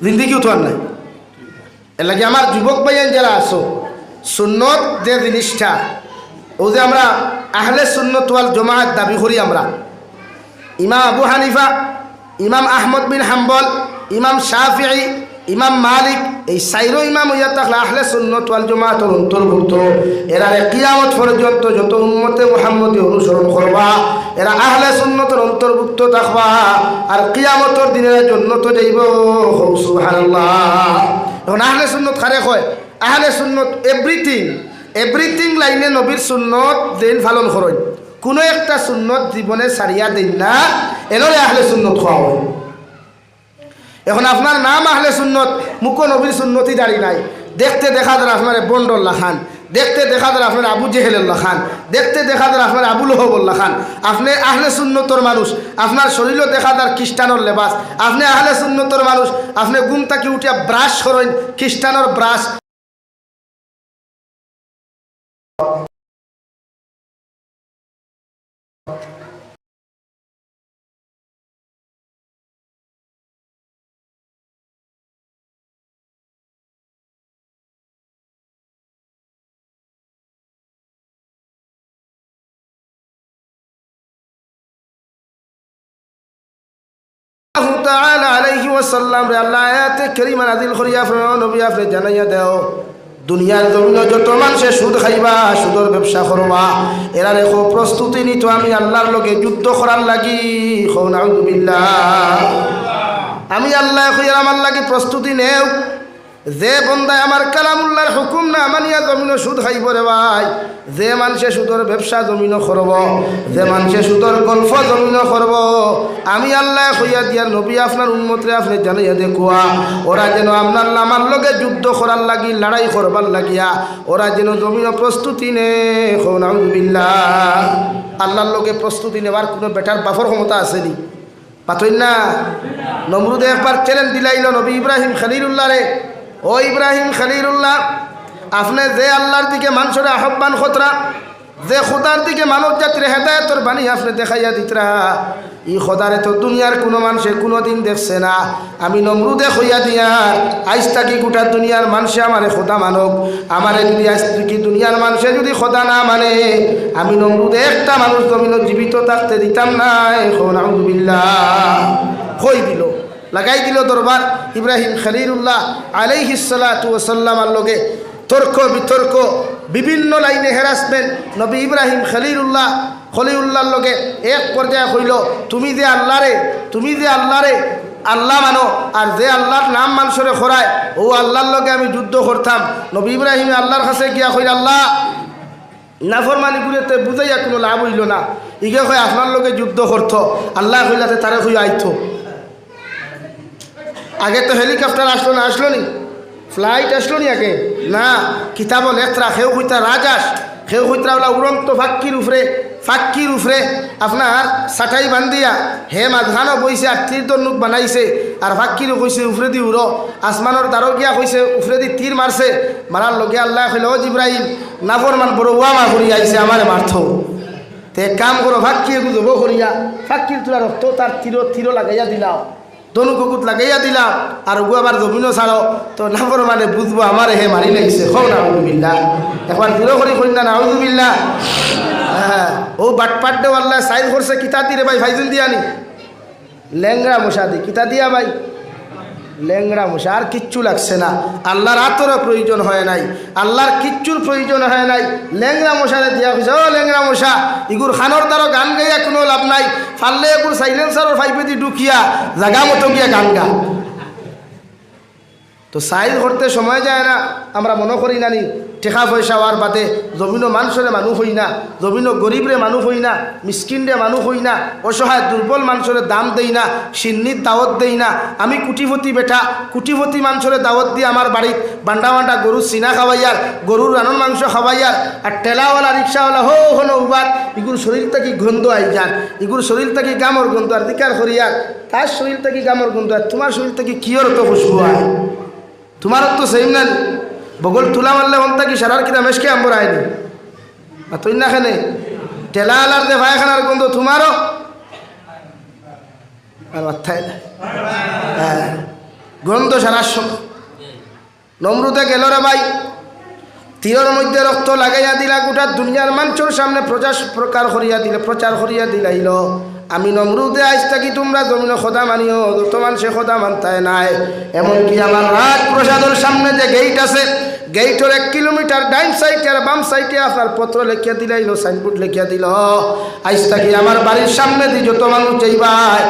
জিন্দিগি উঠার নাই এর লাগে আমার যুবক ভাইয়ান যারা আসো সুন্নত যে জিনিসটা ও যে আমরা আহলে সুন্নত ওয়াল জামাত দাবি করি আমরা ইমাম আবু হানিফা ইমাম আহমদ বিন হাম্বল ইমাম শাফিঈ ইমাম মালিক এই সাইরো ইমাম হইয়া থাকলে আহলে সুন্নত ওয়াল জামাতের অন্তর্ভুক্ত এরা কিয়ামত পর্যন্ত যত উম্মতে মুহাম্মদী অনুসরণ করবা এরা আহলে সুন্নতের অন্তর্ভুক্ত থাকবা আর কিয়ামতের দিনের জন্য তো যাইব সুবহানাল্লাহ এখন আহলে সুন্নত কারে কয় আহলে সুন্নত এভরিথিং লাইনে নবীর সুন্নত দিন পালন করেন কোনো একটা সুন্নত জীবনে ছাড়িয়া দিন না, এনরে আহলে সুন্নত খাওয়া হয়। এখন আপনার নাম আহলে সুন্নত, মুখো নবীর সুন্নতি দাঁড়ি নাই, দেখতে দেখা যায় আপনার বন্ডল্লা খান, দেখতে দেখা যায় আপনার আবু জেহেলুল্লাহ খান, দেখতে দেখা যায় আপনার আবু লহবুল্লাহ খান। আপনি আহলে সুন্নতর মানুষ, আপনার শরীরও দেখা যায় খ্রিস্টানোর লেবাস। আপনি আহলে সুন্নতর মানুষ, আপনি ঘুম থাকি উঠিয়া ব্রাশ করেন খ্রিস্টানোর ব্রাশ। তাআলা আলাইহি ওয়াসাল্লাম রে আল্লাহ আয়াতে কারিমা নাযিল করিয়া ফরমায়, নবী আপনি জানাইয়া দাও দুনিয়ার জমিনে যত মানুষে সুদ খাইবা, সুদের ব্যবসা করবা, এরা রেখো প্রস্তুতি নিত আমি আল্লাহর লগে যুদ্ধ করার লাগি। নাউযুবিল্লাহ, আমি আল্লাহ কইরা আমার লাগি প্রস্তুতি নেও। যে বন্দায় আমার কালামুল্লাহর হুকুম না মানিয়া জমিনে সুদ খাইব রে ভাই, যে মানুষে সুদের ব্যবসা জমিনে করব, যে মানুষে সুদের গল্প জমিনে করব, আমি আল্লাহ কইয়া দিয়ার নবী আপনার উম্মতরে আপনি জানাইয়া দেখুয়া ওরা যেন আপনার আমার লগে যুদ্ধ করার লাগি, লড়াই করবার লাগিয়া ওরা যেন জমিনে প্রস্তুতি নে। নাউযুবিল্লাহ, আল্লাহর লগে প্রস্তুতি নেওয়ার কোনো বেটার বাফর ক্ষমতা আসেনি? পাতই না। নমরুদে একবার চ্যালেঞ্জ দিলাইল নবী ইব্রাহিম খলিলুল্লাহ রে, ও ইব্রাহিম খলিলুল্লাহ, আপনি যে আল্লাহর দিকে মানুষের আহ্বান খতরা, যে খোদার দিকে মানব জাতির হেদায়তর বাণী আপনি দেখাইয়া দিতরা, ই খোদারে তো দুনিয়ার কোনো মানুষে কোনোদিন দেখছে না। আমি নমরুদে হইয়া দিয়ার আইজ থাকি গোটা দুনিয়ার মানুষে আমারে খোদা মানক, আমারে যদি আইজ থাকি দুনিয়ার মানুষে যদি খোদা না মানে, আমি নমরুদে একটা মানুষ জমিন জীবিত থাকতে দিতাম না। নাউযুবিল্লাহ, হই দিল, লাগাই দিল দরবার ইব্রাহিম খলিলুল্লাহ আলাইহিস সালাতু ওয়াস সালামের লগে তর্ক বিতর্ক, বিভিন্ন লাইনে হ্যারাসমেন্ট। নবী ইব্রাহিম খলিলুল্লাহর লগে এক পর্যায়ে হইল, তুমি যে আল্লাহরে আল্লাহ মানো, আর যে আল্লাহর নাম মানুষরে খরায় ও আল্লাহর লগে আমি যুদ্ধ করতাম। নবী ইব্রাহিম আল্লাহর কাছে গিয়া কইল, আল্লাহ নাফরমানি গুলিতে বুঝাইয়া কোনো লাভ হইল না, ইগে কয় আপনার লগে যুদ্ধ করতো। আল্লাহ কইলাতে তারে হইয়া আইতো। আগে তো হেলিকপ্টার আসলো নি, ফ্লাইট আসলো নি আগে না, কিতাব লেখরা খেউ হইতা রাজাস, খেউ হইতা ওলা উড়ন্ত ফাক্কির উফরে আপনার সাটাই বান্ধিয়া হে মাঝখানো বইছে আর তীর দন্নুক বানাইছে, আর ফাক্কিরও কইছে উফরে দি উড়ো, আসমানোর দ্বারো গিয়া কইছে উফরে দি তীর মারছে। মারার লগে আল্লাহ কইল, ও জিব্রাইল নাফরমান বড় ওয়ামা করিয়া আইছে আমারে মারথ, তে কাম করো ফাক্কি এগু জব করিয়া ফাক্কির তোলা রক্ত তার তীর লাগাইয়া দিলাও, দনু কুকুত লাগাইয়া দিলাম, আর গু আবার জমিনও ছাড়ো, তো নাফর মানে বুঝবো আমার হে মারি লাগিছে। হো নাউযুবিল্লাহ, একবার দূর করি করি না নাউযুবিল্লাহ। হ্যাঁ, ও বাটপাট দেও আল্লাহ সাইজ করছে কিতা দিয়ে ভাই, ভাইজুন দিয়া নি ল্যাংরা মশা দি কিতা দিয়া ভাই, ল্যাংরা মশা, আর কিচ্ছু লাগছে না। আল্লাহর আতরও প্রয়োজন হয় নাই, আল্লাহর কিচ্ছুর প্রয়োজন হয় নাই, ল্যাংরা মশারে দিয়া হয়েছে। ও ল্যাংরা মশা, ইগুর খানোর দ্বারা গান গাইয়া কোনো লাভ নাই, ফাললে এগুর সাইলেন্সারও ফাইপে দি ঢুকিয়া জাগা মতো গিয়া গান গা। তো সাইজ করতে সময় যায় না, আমরা মনে করি নানি টেকা পয়সা হওয়ার বাদে জমিনও মানুষের মানুষ হই না, জমিনও গরিবরে মানুষ হই না, মিসকিনরে মানুষ হই না, অসহায় দুর্বল মানুষের দাম দেই না, সিন্নির দাওয়াত দেই না। আমি কুটিপতি বেটা, কুটিপতি মানুষের দাওয়াত দিয়ে আমার বাড়িত বান্ডা গরুর চিনা খাওয়াইয়ার, গরুর রানন মাংস খাওয়াইয়ার, আর ঠেলাওয়ালা রিক্সাওয়ালা হো উবাদ, ইগুর শরীর থেকে গন্ধ আই যান, ইগুর শরীর থেকে গামর গন্ধ, আর দিকার করিয়ার তার শরীর থেকে গামর গন্ধ, আর তোমার শরীর থেকে কিয়র তো খুশবু হয়, তোমার তো সেম না। বগল তুলা মারলে হন্তা কি সারার কিনা মেশকে আম্বর আয়নি, আর তুই না খানে টেলা আলার দে ভাইখানার গন্ধ তোমারও আর মাথায় না গন্ধ সারার সময়। নমরুদে গেল রে ভাই, তীরের মধ্যে রক্ত লাগাইয়া দিলা, গোটা দুনিয়ার মানুষের সামনে প্রচার করিয়া দিলাইল, আমি নমরুদে আইজ থাকি তোমরা জমিনে খোদা মানিও, যত মানুষে খোদা মানতায় নাই। এমনকি আমার রাজ প্রসাদের সামনে যে গেইট আছে, গেইটর 1 কিলোমিটার ডাইন সাইডে আর বাম সাইডে আপনার পত্র লিখিয়া দিলাইল, সাইনবোর্ড লিখিয়া দিল, আজ থাকি আমার বাড়ির সামনে দিয়ে যত মানুষ যাইবাই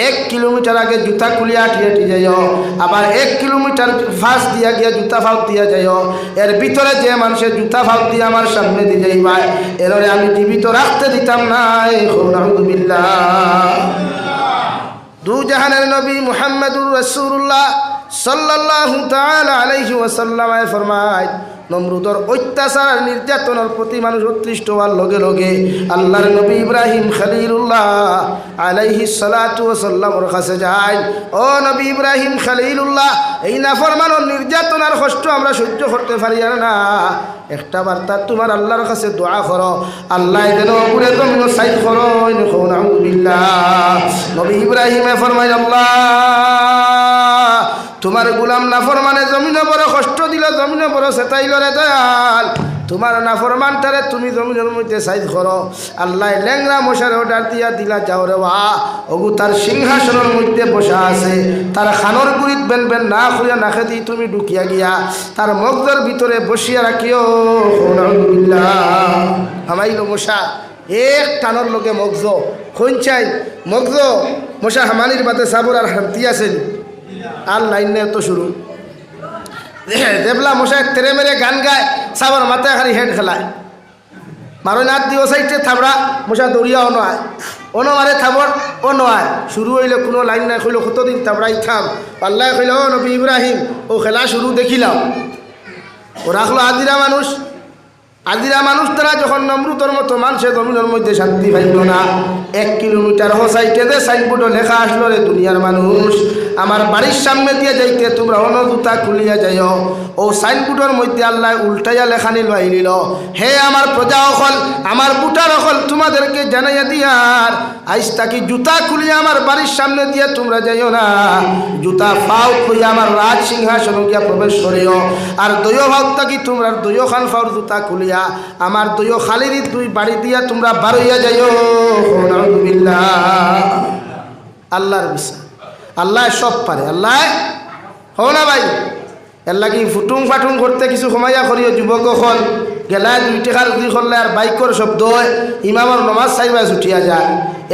1 কিলোমিটার আগে জুতা খুলিয়া টিয়াটি যাইও, আবার 1 কিলোমিটার ফাঁস দিয়া গিয়া জুতা ফাউত দিয়া যাইও। এর ভিতরে যে মানুষের জুতা ফাউত দিয়ে আমার সামনে দিয়ে যাইবাই এরে আমি জীবিত রাখতে দিতাম না। আলহামদুলিল্লাহ। দু জাহানের নবী মুহাম্মদুর রাসূলুল্লাহ সাল্লাল্লাহু তাআলা আলাইহি ওয়াসাল্লাম ফরমায়, নমরুদর অত্যাচার নির্যাতনের প্রতি মানুষ অতৃষ্ট হওয়ার লগে লগে আল্লাহর নবী ইব্রাহিম খলিলুল্লাহ আলাইহিস সালাতু ওয়াসাল্লামের কাছে যায়। ও নবী ইব্রাহিম খলিলুল্লাহ, এই নাফরমানের নির্যাতন আর কষ্ট আমরা সহ্য করতে পারি না, একটা বার্তা তোমার আল্লাহর কাছে দোয়া করো, আল্লাহ যেন পুরে জমিন সাইড করো। নাউযুবিল্লাহ। নবী ইব্রাহিমে ফরমায়, আল্লাহ তোমার গোলাম নাফরমানে জমিনে বড় কষ্ট দিল, জমিনে বড় সেটাইল রে দয়াল, তোমার নাফরমানটারে তুমি জমিনের মধ্যে সাইজ করো। আল্লাহ ল্যাংরা মশার অর্ডার দিয়া দিলা, যাও রে বা ওগু তার সিংহাসনের মধ্যে বসা আছে, তার খানোর গুড়িত বেন বেন না খুঁড়িয়া না খেদি তুমি ঢুকিয়া গিয়া তার মগজের ভিতরে বসিয়া রাখিও। হামাইল মশা এক টানোর লোকে মগজ খুঁচাই মগজ মশা হামানির বাতে সাবর আর হামতি আছেন আর লাইন নেই তো শুরু দেবলা মশাই তেরে মেরে গান গায়, সাবর মাথায় খালি হেড খেলায়, মারো নাথ দিও সাইডে থাবড়া মশা দৌড়িয়াও নয়, অনো মারে থাবর ও নয়, শুরু হইলে কোনো লাইন নাই, কইল কতদিন থাবড়াই থাম। আল্লাহ কইল, ও নবী ইব্রাহিম ও খেলা শুরু দেখিলাম। ও রাখলো আদিরা মানুষ, আদিরা মানুষ তারা যখন নমরুদের মতো মানুষের জমিনের মধ্যে শান্তি পাইল না, 1 কিলোমিটার হোসাইটে দে সাইনবোর্ডে লেখা আসলো, রে দুনিয়ার মানুষ আমার বাড়ির সামনে দিয়ে যাইতে তোমরা অন্য জুতা খুলিয়া যাইও। ও সাইনবোর্ডের মধ্যে আল্লাহ উল্টাইয়া লেখা নিল আইলিল, হে আমার প্রজা অকল, আমার বুটার অকল তোমাদেরকে জানাইয়া দিয়ার, আইস তাকি জুতা খুলিয়া আমার বাড়ির সামনে দিয়ে তোমরা যাইও না, জুতা ফাউ খুলিয়া আমার রাজ সিংহাসন গিয়া প্রবেশ করিও। আর দৈয় ভাব তাকি তোমরা দৈয় খান ফাউর জুতা খুলিয়া আমার দৈয় খালির 2 বাড়ি দিয়া তোমরা বারইয়া যাইও। আল্লাহর বিশ্বাস, আল্লাহ সব পারে, আল্লাহ হো না ভাই। এর লাগি ফুটুং ফাটুং করতে কিছু সময়য়া করিও। যুবক হল গেলায় 2 টাকার যদি করলে আর বাইকর শব্দ হয়, ইমামর নমাজ চাইবা ছুটিয়া যায়,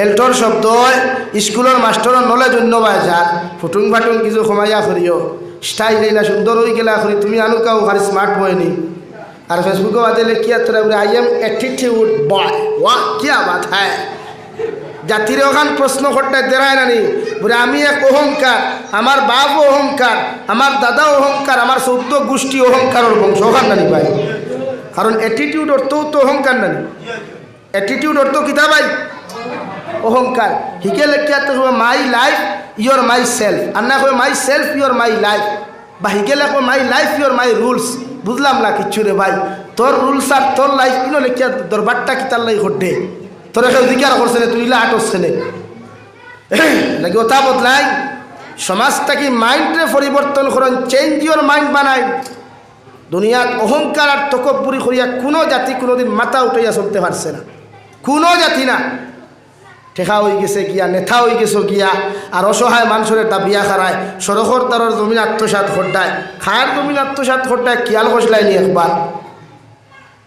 এল্টর শব্দ হয়, স্কুলের মাস্টরের নলেজ অন্যবাই যায়, ফুটুং ফাটুং কিছু সময়য়া করিও। স্টাইল এইলা সুন্দর হয়ে গেলা করি তুমি আনুকাও খালি স্মার্ট বয়নি। আর ফেসবুকে বাদলে কিয়া তোরা বলে আই এম অ্যাটিটিউড বয়, ওয়া কিয়া বাত হ্যাঁ। জাতির ওখান প্রশ্ন করতে দেখায় নানি বলে আমি এক অহংকার, আমার বাপ অহংকার, আমার দাদা অহংকার, আমার 14 গোষ্ঠী অহংকারের বংশ ওখান নানি ভাই। কারণ অ্যাটিটিউড অর্থও তো অহংকার নানি, অ্যাটিটিউড অর্থ কিতা ভাই অহংকার। হিকে লেখিয়া তো my life your my self, আর না কই my self your my life, বা হিকে লেখো my life your my rules. বুঝলাম না কিচ্ছু রে ভাই, তোর রুলস আর তোর লাইফ কিনো লেখিয়া দরবারটা কিতার লাই ঘটে, তোর কেউ দিকার করছে না, তুই আটসছে না নাকি ওটা বদলাই। সমাজটাকে মাইন্ডে পরিবর্তন করেন, চেঞ্জ ইউর মাইন্ড বানাই। দুনিয়ার অহংকার আর তকব্বুরি করিয়া কোনো জাতি কোনোদিন মাথা উঠাইয়া চলতে পারছে না, কোনো জাতি না। ঠেকা হয়ে গেছে গিয়া, নেতা হয়ে গেছে গিয়া, আর অসহায় মানুষের একটা বিয়া খারায়, সড়কর তারর জমিন আত্মসাত ঘটায়, খায়ের জমিন আত্মসাত ঘটায়, কিয়াল খসলাইনি একবার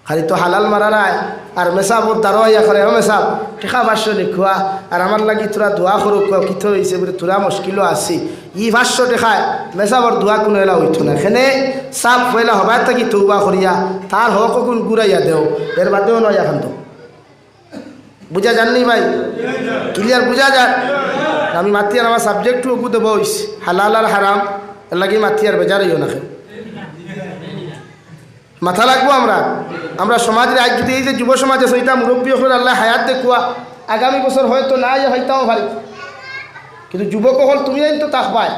খালি তো হালাল মারারায়। আর মেসাবর দাঁড়াইয়া করে, মেসাব ঠেকা ভাষ্য লিখুয়া, আর আমার লাগি তোরা দোয়া করো, কিথ হয়েছে বলে তোরা মুশকিলও আসি, ই ভাষ্য ঠেকায় মেসাবর দোয়া কোনো এলা হইতো না। এখানে সাপ পয়লা হবার থাকি তৌবা করিয়া তার হক গুণ গুড়াইয়া দেও, এর বাদেও নয় এখন তো বুঝা যাননি ভাই, ক্লিয়ার বুঝা যান। আমি মাতিয়ার আমার সাবজেক্টও ওগু দেবো হালাল আর হারাম, এর লাগি মাতিয়ার বেজারইও না, মাথা লাগবো আমরা সমাজের আজ যদি এই যে যুব সমাজ আছে এটা মুরব্বী হল আল্লাহ হায়াত দেখুয়া, আগামী বছর হয়তো না হইতাও পারি, কিন্তু যুবক হল তুমি তো তাকবাই,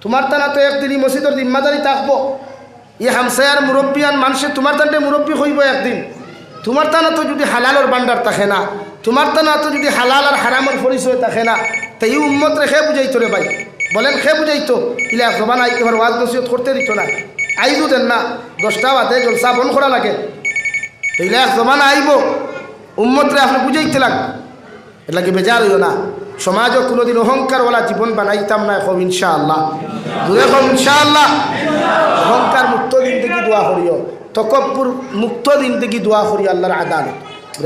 তোমার টানা তো একদিন মসজিদের জিম্মাদারি থাকবো। ই হামসায়ার মুরব্বিয়ান মানুষে তোমার টানতে মুরব্বী হইব একদিন। তোমার টানা তো যদি হালালর বান্ডার থাকে না, তোমার টানা তো যদি হালাল আর হারামের পরিচয় থাকে না, তাই এই উম্মত রে খে বুঝাইতো রে ভাই, বলেন খে বুঝাইতো। ইলা জবান আইতে পার ওয়াজ নসিহত করতে দিত না, আইজু দেন না 10টা বাদে জলসা বন করা লাগে, এইলা এক জমানা আইব উম্মতরে আপনি বুঝাইতে লাগবে, এর লাগে বেজার হইও না। সমাজও কোনোদিন অহংকারওয়ালা জীবন বানাইতাম না, ইনশাআল্লাহ। দূরে কম ইনশাআল্লাহ। অহংকার মুক্ত দিন থেকে দোয়া করিও, তকব্বুর মুক্ত দিন থেকে দোয়া করি আল্লাহর আদালত।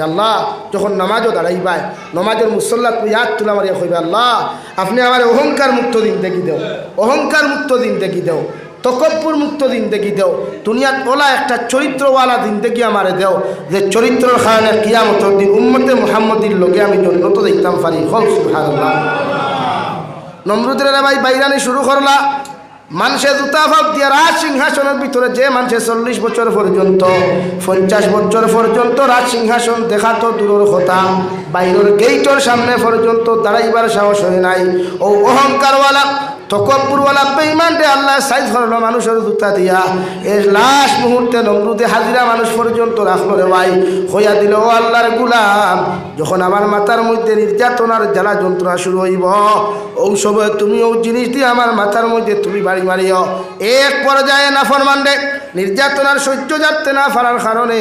আল্লাহ যখন নামাজও দাঁড়াইবাই, নামাজের মুসল্লাত ইয়াদ তুলা মারিয়া কইবে, আল্লাহ আপনি আমার অহংকার মুক্ত দিন দেখি দেও, অহংকার মুক্ত দিন দেখি দেও, তকব্বুর মুক্ত দিন দেখি দেও, দুনিয়াত ওলা একটা চরিত্রওয়ালা দিন দেখি আমারে দেও, যে চরিত্রের কারণে কিয়ামতের দিন উম্মতে মুহাম্মদীর লোকে আমি জন্নত দেখতাম পারি। হল সুবহানাল্লাহ। নমরুদের ভাই বাইরানি শুরু করলা, মানুষের জুতা ফাপ দিয়া রাজ সিংহাসনের ভিতরে যে মানুষের 40 বছর পর্যন্ত 50 বছর পর্যন্ত রাজ সিংহাসন দেখা তো দূরের কথা, বাইরের গেইটের সামনে পর্যন্ত দাঁড়াইবার সাহস হয় নাই। ও অহংকারওয়ালা তকব্বুরওয়ালা বেঈমানরে আল্লাহ সাইজ করলো মানুষের জুতা দিয়া। এর লাস্ট মুহূর্তে নমরুদে হাজিরা মানুষ পর্যন্ত রাখলো রে ভাই, হইয়া দিল ও আল্লাহর গুলাম, যখন আমার মাথার মধ্যে নির্যাতনার জ্বালা যন্ত্রণা শুরু হইব, ওই সময় তুমি ওই জিনিস দিয়ে আমার মাথার মধ্যে তুমি বাড়ি মারিও। এক পর্যায়ে নাফরমানরে নির্যাতনার সহ্য যাতে না পারার কারণে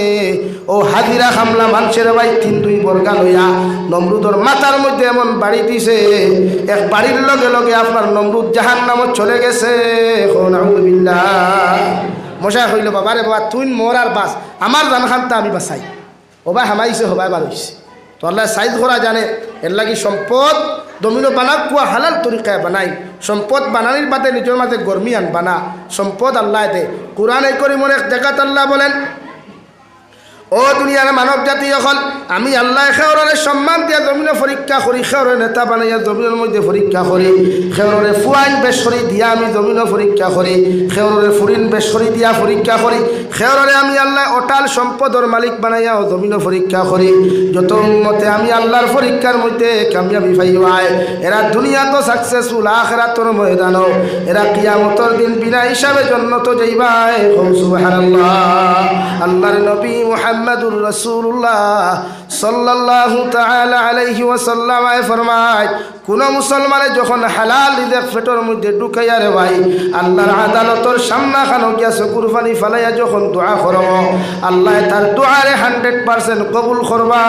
ও হাজিরা খামলা মানুষের ভাই 3-2 বর্গা লইয়া নমরুদর মাথার মধ্যে এমন বাড়ি দিছে, এক বাড়ির লগে লগে আপনার নমরুদ জাহান্নামত চলে গেছে। মশা হইল, বাবা রে বাবা তুই মোর আর বাস, আমার জান খানটা আমি বাসাই, ওবা হামাইছে হবাই বার হইছে। তো আল্লাহ সাইজ করা জানে, এর লাগি সম্পদ দমিনো বানা কুয়া হালাল তরিকায় বানাই, সম্পদ বানানির বাদে নিজের মাঝে গরমি আন বানা, সম্পদ আল্লাহ দে। কোরআন এই করি মনে এক জায়গাত আল্লাহ বলেন, ও দুনিয়ার মানব জাতি হল আমি আল্লাহ খেওরে সম্মান দিয়া জমিনে পরীক্ষা করি, খেওরে নেতা বানাইয়া জমিনের মধ্যে পরীক্ষা করি, খেওরে ফুয়াইন বেসরি দিয়া আমি জমিনে পরীক্ষা করি, খেওরে ফুরিন বেসরি দিয়া পরীক্ষা করি, খেওরে আমি আল্লাহ অটাল সম্পদর মালিক বানাইয়া ও জমিনে পরীক্ষা করি। যত উম্মতে আমি আল্লাহর পরীক্ষার মধ্যে কামিয়াবি পাইবাই, এরা দুনিয়া তো সাকসেসফুল, আখিরাতের ময়দানও এরা কিয়ামতের দিন বিনা হিসাবে জান্নাতে যাইবাই। সুবহানাল্লাহ। আল্লাহর নবী মুহাম্মদুর রাসূলুল্লাহ সাল্লাল্লাহু তাআলা আলাইহি ওয়াসাল্লাম ফরমায়, কোন মুসলমানে যখন হালাল রিজিক পেটের মধ্যে ঢুকাইয়া রে ভাই আল্লাহর আদালতের সামনে খানো গিয়া চকুর পানি ফালাইয়া যখন দোয়া করব, আল্লাহ তার দোয়ারে 100% কবুল করবা।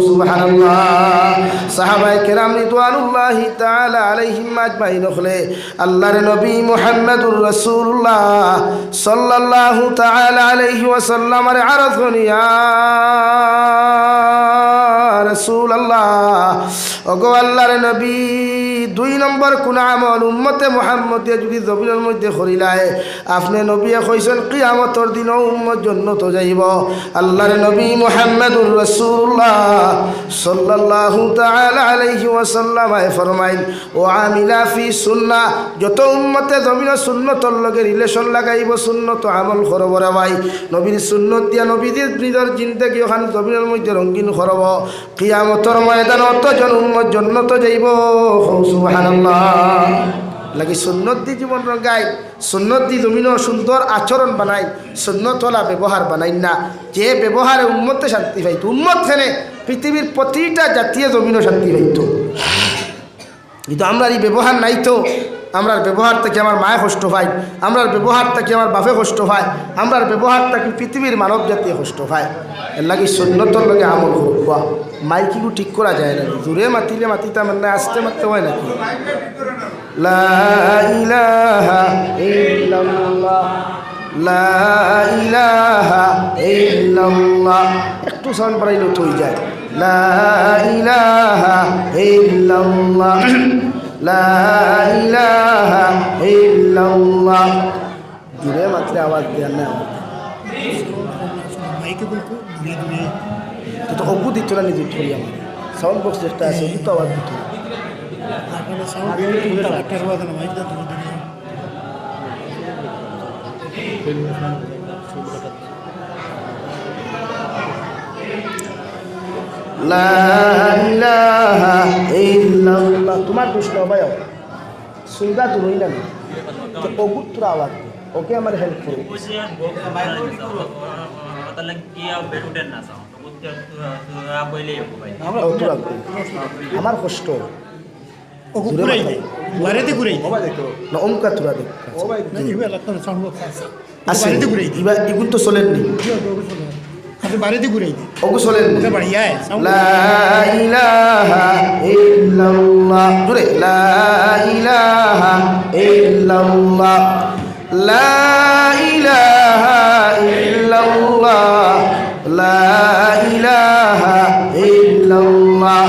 সুবহানাল্লাহ। সাহাবায়ে কেরাম রিদওয়ানুল্লাহি তাআলা আলাইহিম আজমাইন হলে আল্লাহর নবী মুহাম্মদুর রাসূলুল্লাহ সাল্লাল্লাহু তাআলা আলাইহি ওয়াসাল্লামের আরজ করিয়া রাসূলুল্লাহ, ওগো আল্লাহর নবী 2 নম্বর কোন আমল উম্মতে মুহাম্মদে যদি জমিনের মধ্যে করিলায় আপনি নবী কইছেন কিয়ামতের দিন উম্মত জান্নাতে যাইব। আল্লাহর নবী মুহাম্মদুর রাসূলুল্লাহ সাল্লাল্লাহু তাআলা আলাইহি ওয়াসাল্লাম ফরমাইল, ও আমিলা ফি সুন্নাহ, যত উম্মতে জমিনের সুন্নতর লগে রিলেশন লাগাইব, সুন্নত আমল করব রে ভাই, নবীর সুন্নত দিয়া নবীদের নিজের জিন্দেগি ওখানে জমিনের মধ্যে রঙিন করব, কিয়ামতের ময়দানে অতজন উম্মত জান্নাতে যাইব। সুবহানাল্লাহ। লাগি সুন্নত দি জীবন রঙাই, সুন্নত দি জমিনও সুন্দর আচরণ বানাই, সুন্নতওয়ালা ব্যবহার বানাই না, যে ব্যবহারে উম্মতে শান্তি পাইত, উম্মত খেলে পৃথিবীর প্রতিটা জাতীয় জমিনও শান্তি পাইত। কিন্তু আমরা এই ব্যবহার নাই তো, আমরার ব্যবহার থেকে আমার মায়ে কষ্ট পায়, আমরার ব্যবহার থেকে আমার বাপে কষ্ট পায়, আমরার ব্যবহার থেকে পৃথিবীর মানব জাতীয় কষ্ট পায়। এর লাগে সুন্নতর লগে আমল করবা, মাইকিগু ঠিক করা যায় না, জোরে মাতিলে মাতিতে মানে আসতে মারতে হয় নাকি। লা ইলাহা ইল্লাল্লাহ, লা ইলাহা ইল্লাল্লাহ, একটু সাউন্ড বাড়াইলে তো হয়ে যায়। লা ইলাহা ইল্লাল্লাহ, লা ইলাহা ইল্লাল্লাহ, জোরে মাত্রে আওয়াজ দেয় না, তো অবু দিত না নিজে ধরি, আমার সাউন্ড বক্স যেটা আছে ওই তো আওয়াজ দিত। লা ইলাহা ইল্লাল্লাহ, তোমার দোষ না ভাই, শুনবা তো রই না, তো অবু তোর আওয়াজ ওকে আমার হেল্প করো। আমার কষ্ট অমকা তোরা এগুলো তো চলেননি, আপনি বাড়িতে ঘুরাই দিন ওগু চলেন ওকে বাড়িয়ায় লা ইলাহা ইল্লাল্লাহ জোরে লা ইলাহা ইল্লাল্লাহ লা ইলাহা ইল্লাল্লাহ লা ইলাহা ইল্লাল্লাহ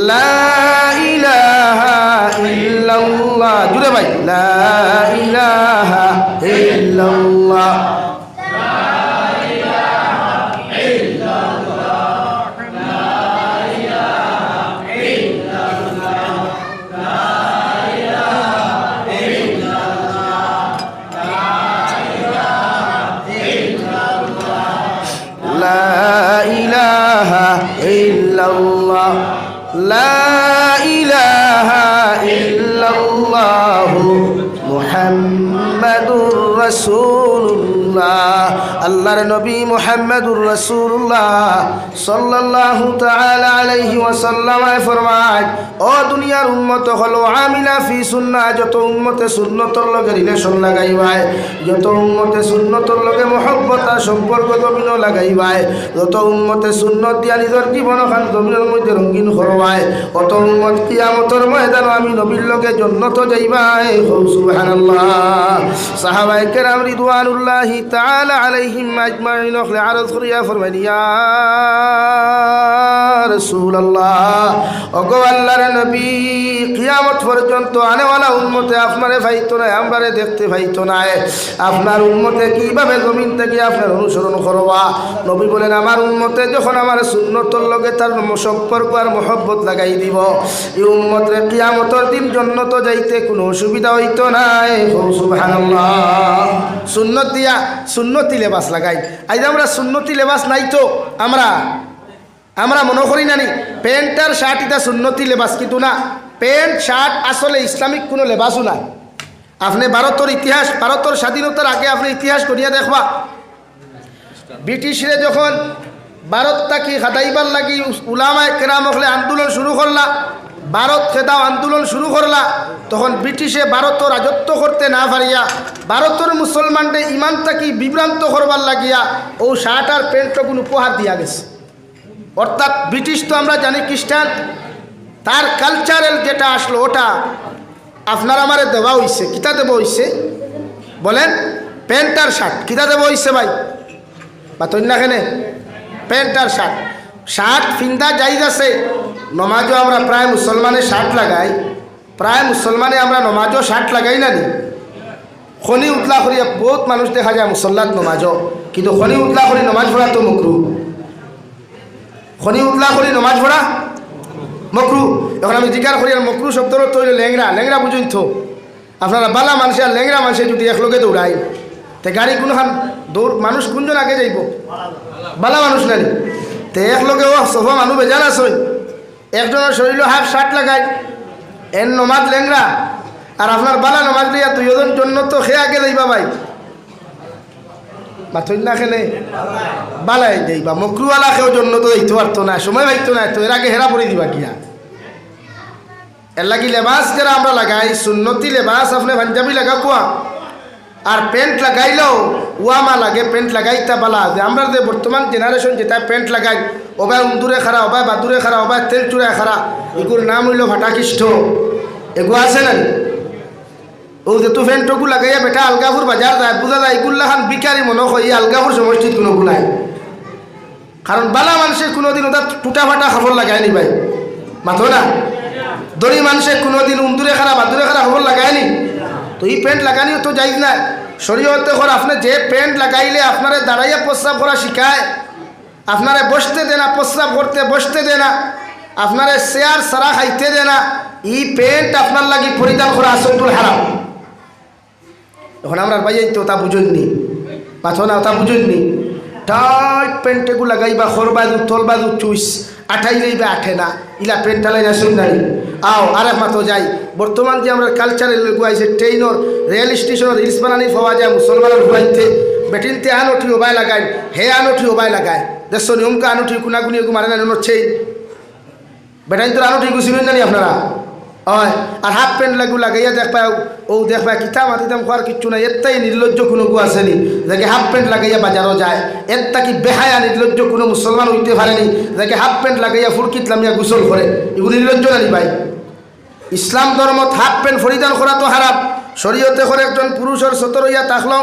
লা ইলাহা ইল্লাল্লাহ জোরে ভাই লা ইলাহা ইল্লাল্লাহ لا إله إلا الله لا إله إلا الله محمد رسول الله আল্লাহর নবী মুহাম্মদুর রাসূলুল্লাহ সাল্লাল্লাহু তাআলা আলাইহি ওয়াসাল্লাম ফরমায় ও দুনিয়ার উম্মত হলো আমিলা ফি সুন্নাহ যত উম্মতে সুন্নতর লগে রিলেশন লাগাইবায় যত উম্মতে সুন্নতর লগে মহব্বত আর সম্পর্ক জমিন লাগাইবায় যত উম্মতে সুন্নত দিয়া নিজের জীবন খান জমিনের মধ্যে রঙিন করবায় অত উম্মত কিয়ামতের ময়দানে আমি নবীর লগে জান্নাত যাইবায় সুবহানাল্লাহ সাহাবায়ে কেরাম রিদওয়ানুল্লাহি তাআলা আলাইহিম আজমাইন ওখলে আরজ করিয়া ফরমাইন ইয়া রাসূলুল্লাহ ওগো আল্লাহর নবী কিয়ামত পর্যন্ত আনেওয়ালা উম্মতে আপনারে পাইতো না আমরারে দেখতে পাইতো না আপনার উম্মতে কিভাবে জমিন থেকে আপনার অনুসরণ করবা নবী বলেন আমার উম্মতে যখন আমার সুন্নতর লগে তার সম্পর্ক আর মহব্বত লাগাই দিব এই উম্মতরে কিয়ামতের দিন জান্নাত যাইতে কোনো অসুবিধা হইতো না সুবহানাল্লাহ সুন্নত দিয়া সুন্নতি লেবাস লাগাই আজ আমরা সুন্নতি লেবাস নাই তো আমরা মনে করি না নি প্যান্ট আর শার্ট এটা সুন্নতি লেবাস কিন্তু না প্যান্ট শার্ট আসলে ইসলামিক কোনো লেবাসও নাই আপনি ভারতের ইতিহাস ভারতের স্বাধীনতার আগে আপনি ইতিহাস করিয়া দেখবা ব্রিটিশরে যখন ভারত থাকি হাদাইবার লাগি উলামায়ে কেরাম হলে আন্দোলন শুরু করলা ভারত খেদাও আন্দোলন শুরু করলা তখন ব্রিটিশে ভারতের রাজত্ব করতে না পারিয়া ভারতের মুসলমানদের ইমান থাকি বিভ্রান্ত করবার লাগিয়া ও শার্ট আর প্যান্টগুলো উপহার দিয়া গেছে অর্থাৎ ব্রিটিশ তো আমরা জানি খ্রিস্টান তার কালচারাল যেটা আসলো ওটা আপনার আমারে দেওয়া হইছে কিতা দেব হইছে বলেন প্যান্ট আর শার্ট কিতা দেব হইছে ভাই বা তন্যাখানে প্যান্ট আর শার্ট শার্ট ফিন্দা যাইজ আছে নমাজও আমরা প্রায় মুসলমানে শার্ট লাগাই প্রায় মুসলমানে আমরা নমাজও শার্ট লাগাই না নি খনি উতলা করিয়া বহুত মানুষ দেখা যায় মুসল্লাত নমাজও কিন্তু খনি উতলা করি নমাজ পড়া তো মকরু খনি উতলা করি নমাজ পড়া মকরু এখন আমি জিজ্ঞার করি আর মকরু শব্দর তৈরি ল্যাংরা বুঝুন তো আপনারা বালা মানুষে আর ল্যাংরা মানুষে যদি একলগে দৌড়াই তে গাড়ি কোনখান দৌড় মানুষ কোনজন আগে যাইব বালা মানুষ নানি তে একলগে ও সফা মানুষ বেজান আসই একজনের শরীর হাফ শার্ট লাগাই এন নমাজ ল্যাংরা আর আপনার বালা নমাজ দিয়া দুইজন জন্য তো খেয়ে আগে যাইবা ভাই মাথই না খেলে বালাই যাইবা মকরুওয়ালা খেয়েও জন্য তো দিতে পারতো না সময় পাইতো না তো এর আগে হেরা পড়ে দিবা কিয়া এর লাগি লেবাস যারা আমরা লাগাই সুন্নতি লেবাস আপনি পাঞ্জাবি লাগা কোয়া আর প্যান্ট লাগাইলেও ওয়ামা লাগে প্যান্ট লাগাইতা বালা যে আমরা যে বর্তমান জেনারেশন যেটা প্যান্ট লাগাই ওবাই উন্দুরে খারা ওবাই বাদুরে খারা ওবাই তেল চুড়ায় খারা এগুলোর নাম হইল ভাটাকিষ্ঠ এগুলো আছে না ও যে তু প্যান্টকু লাগাইয়া বেটা আলগাপুর বাজার যায় বুঝা যায় এগুলা খান বিকারি মনে হয় এই আলগাপুর সমষ্টিত কোনো গুলাই কারণ বালা মানুষের কোনোদিন ওটা টুটা ফাটা খবর লাগায়নি ভাই মাথো না দড়ি মানুষের কোনোদিন উন্দুরে খারা বাদুরে খারা খবর লাগায়নি তো এই প্যান্ট লাগানিও তো যাইজ না শরীয়তে করে আপনি যে প্যান্ট লাগাইলে আপনারে দাঁড়াইয়া প্রস্রাব করা শিখায় আপনারে বসতে দে না প্রস্রাব করতে বসতে দে না আপনারে চেয়ার সারা খাইতে দে না এই প্যান্ট আপনার লাগি পরিধান করা আসল হারাম এখন আমরা ভাই তো তা বুঝুননি পাথর না তা বুঝুননি টাইট প্যান্টেগু লাগাইবা খর বাজু তল বাজু চুইস আঠাই যাইবা আঠে না ইলা প্যান্ট টালাই না শুননারি আও আরেক মাতো যাই বর্তমান যে আমরা কালচারের গুয়াইছে ট্রেইনর রেল স্টেশনের রিলস বানানি পাওয়া যায় মুসলমানের ঘুরাইতে বেটিনতে আনুঠি ওবাই লাগায় হে আনুঠি ওবাই লাগায় দেশ নিয়মকা আনুঠি কুনাগুনি এগু মারে না হচ্ছে বেটাইন তোর আনুঠি গুছিলেন জানি আপনারা হয় আর হাফ প্যান্ট লাগাইয়া দেখবা ও দেখবা কিতা মাতিতাম খোয়ার কিচ্ছু নাই এরটাই নির্লজ্জ কোনো গু আসেনি যাকে হাফ প্যান্ট লাগাইয়া বাজারও যায় এরটা কি বেহায়া নির্লজ্জ কোনো মুসলমান হইতে পারেনি যাকে হাফ প্যান্ট লাগাইয়া ফুরকিত লামিয়া গোসল করে এগুলো নির্লজ্জ নানি ভাই ইসলাম ধর্মত হাফ প্যান্ট পরিধান করা তো হারাম শরীয়তে করে একজন পুরুষের সতর হইয়া থাকলো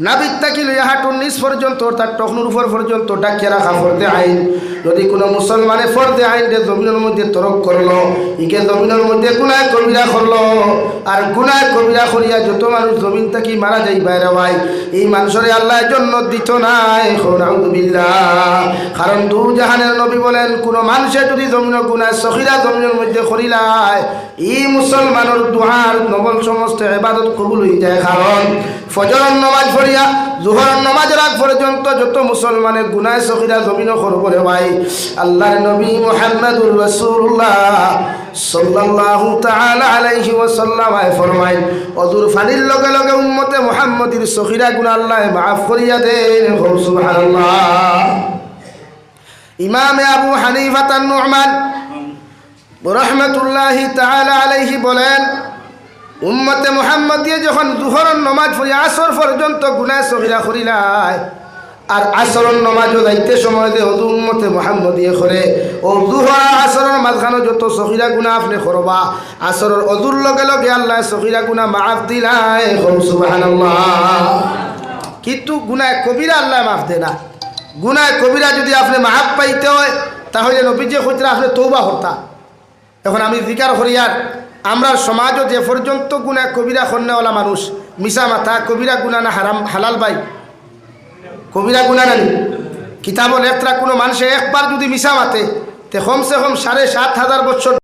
নাবিক তাকি লইয়া হাঁটুর নিচ পর্যন্ত তার টখনুর উপর পর্যন্ত ডাকিয়ে রাখা ফর্দে আইন যদি কোনো মুসলমানে ফর্দে আইনকে জমিনের মধ্যে তরক করলো ইকে জমিনের মধ্যে গুনায় কবিরা করলো আর গুনায় কবিরা করিয়া যত মানুষ জমিন থাকি মারা যাই বাইরে ভাই এই মানুষরে আল্লাহ জন্য দিত নাই আউযুবিল্লাহ কারণ দু জাহানের নবী বলেন কোনো মানুষে যদি জমিনের গুনায় সখিরা জমিনের মধ্যে করিলায় এই মুসলমানের দুহার নবল সমস্ত ইবাদত কবুল হয়ে যায় কারণ ফজরের নামাজ পড়িয়া জোহরের নামাজের আগ পর্যন্ত যত মুসলমানের গুনাহ সগীরা জমিন করবে ভাই আল্লাহর নবী মুহাম্মদুর রাসূলুল্লাহ সাল্লাল্লাহু তাআলা আলাইহি ওয়াসাল্লাম ফরমায় ওযুর ফানির লগে লগে উম্মতে মুহাম্মদীর সগীরা গুনাহ আল্লাহ মাফ করিয়া দেন সুবহানাল্লাহ ইমাম আবু হানিফা আন-নু'মান রাহমাতুল্লাহি তাআলা আলাইহি বলেন উম্মতে মুহাম্মদিয়ে যখন জোহরের নামাজ পড়ে আসর পর্যন্ত গুনাহ সগীরা করিলায় আর আসরের নামাজও যাইতে সময় দে ওযু উম্মতে মুহাম্মদিয়ে করে ও জোহর আসরের মাঝখানে যত সগীরা গুনাহ আপনি করবা আসরের ওযুর লগে লগে আল্লাহ সগীরা গুনাহ মাফ দিলায় সুবহানাল্লাহ কিন্তু গুনাহ কবিরা আল্লাহ মাফ দেয় না গুনাহ কবিরা যদি আপনি মাফ পাইতে হয় তাহলে নবীজি কইরা আপনি তওবা করতা এখন আমি জিকির করিয়ার আমরা সমাজও যে পর্যন্ত গুনাহ কবিরা করনেওয়ালা মানুষ মিশা মাথা কবিরা গুনাহ না হারাম হালাল ভাই কবিরা গুনাহ না কিতাবল একরা কোনো মানুষে একবার যদি মিশা মাতে তে কমসে কম ৭,৫০০ বছর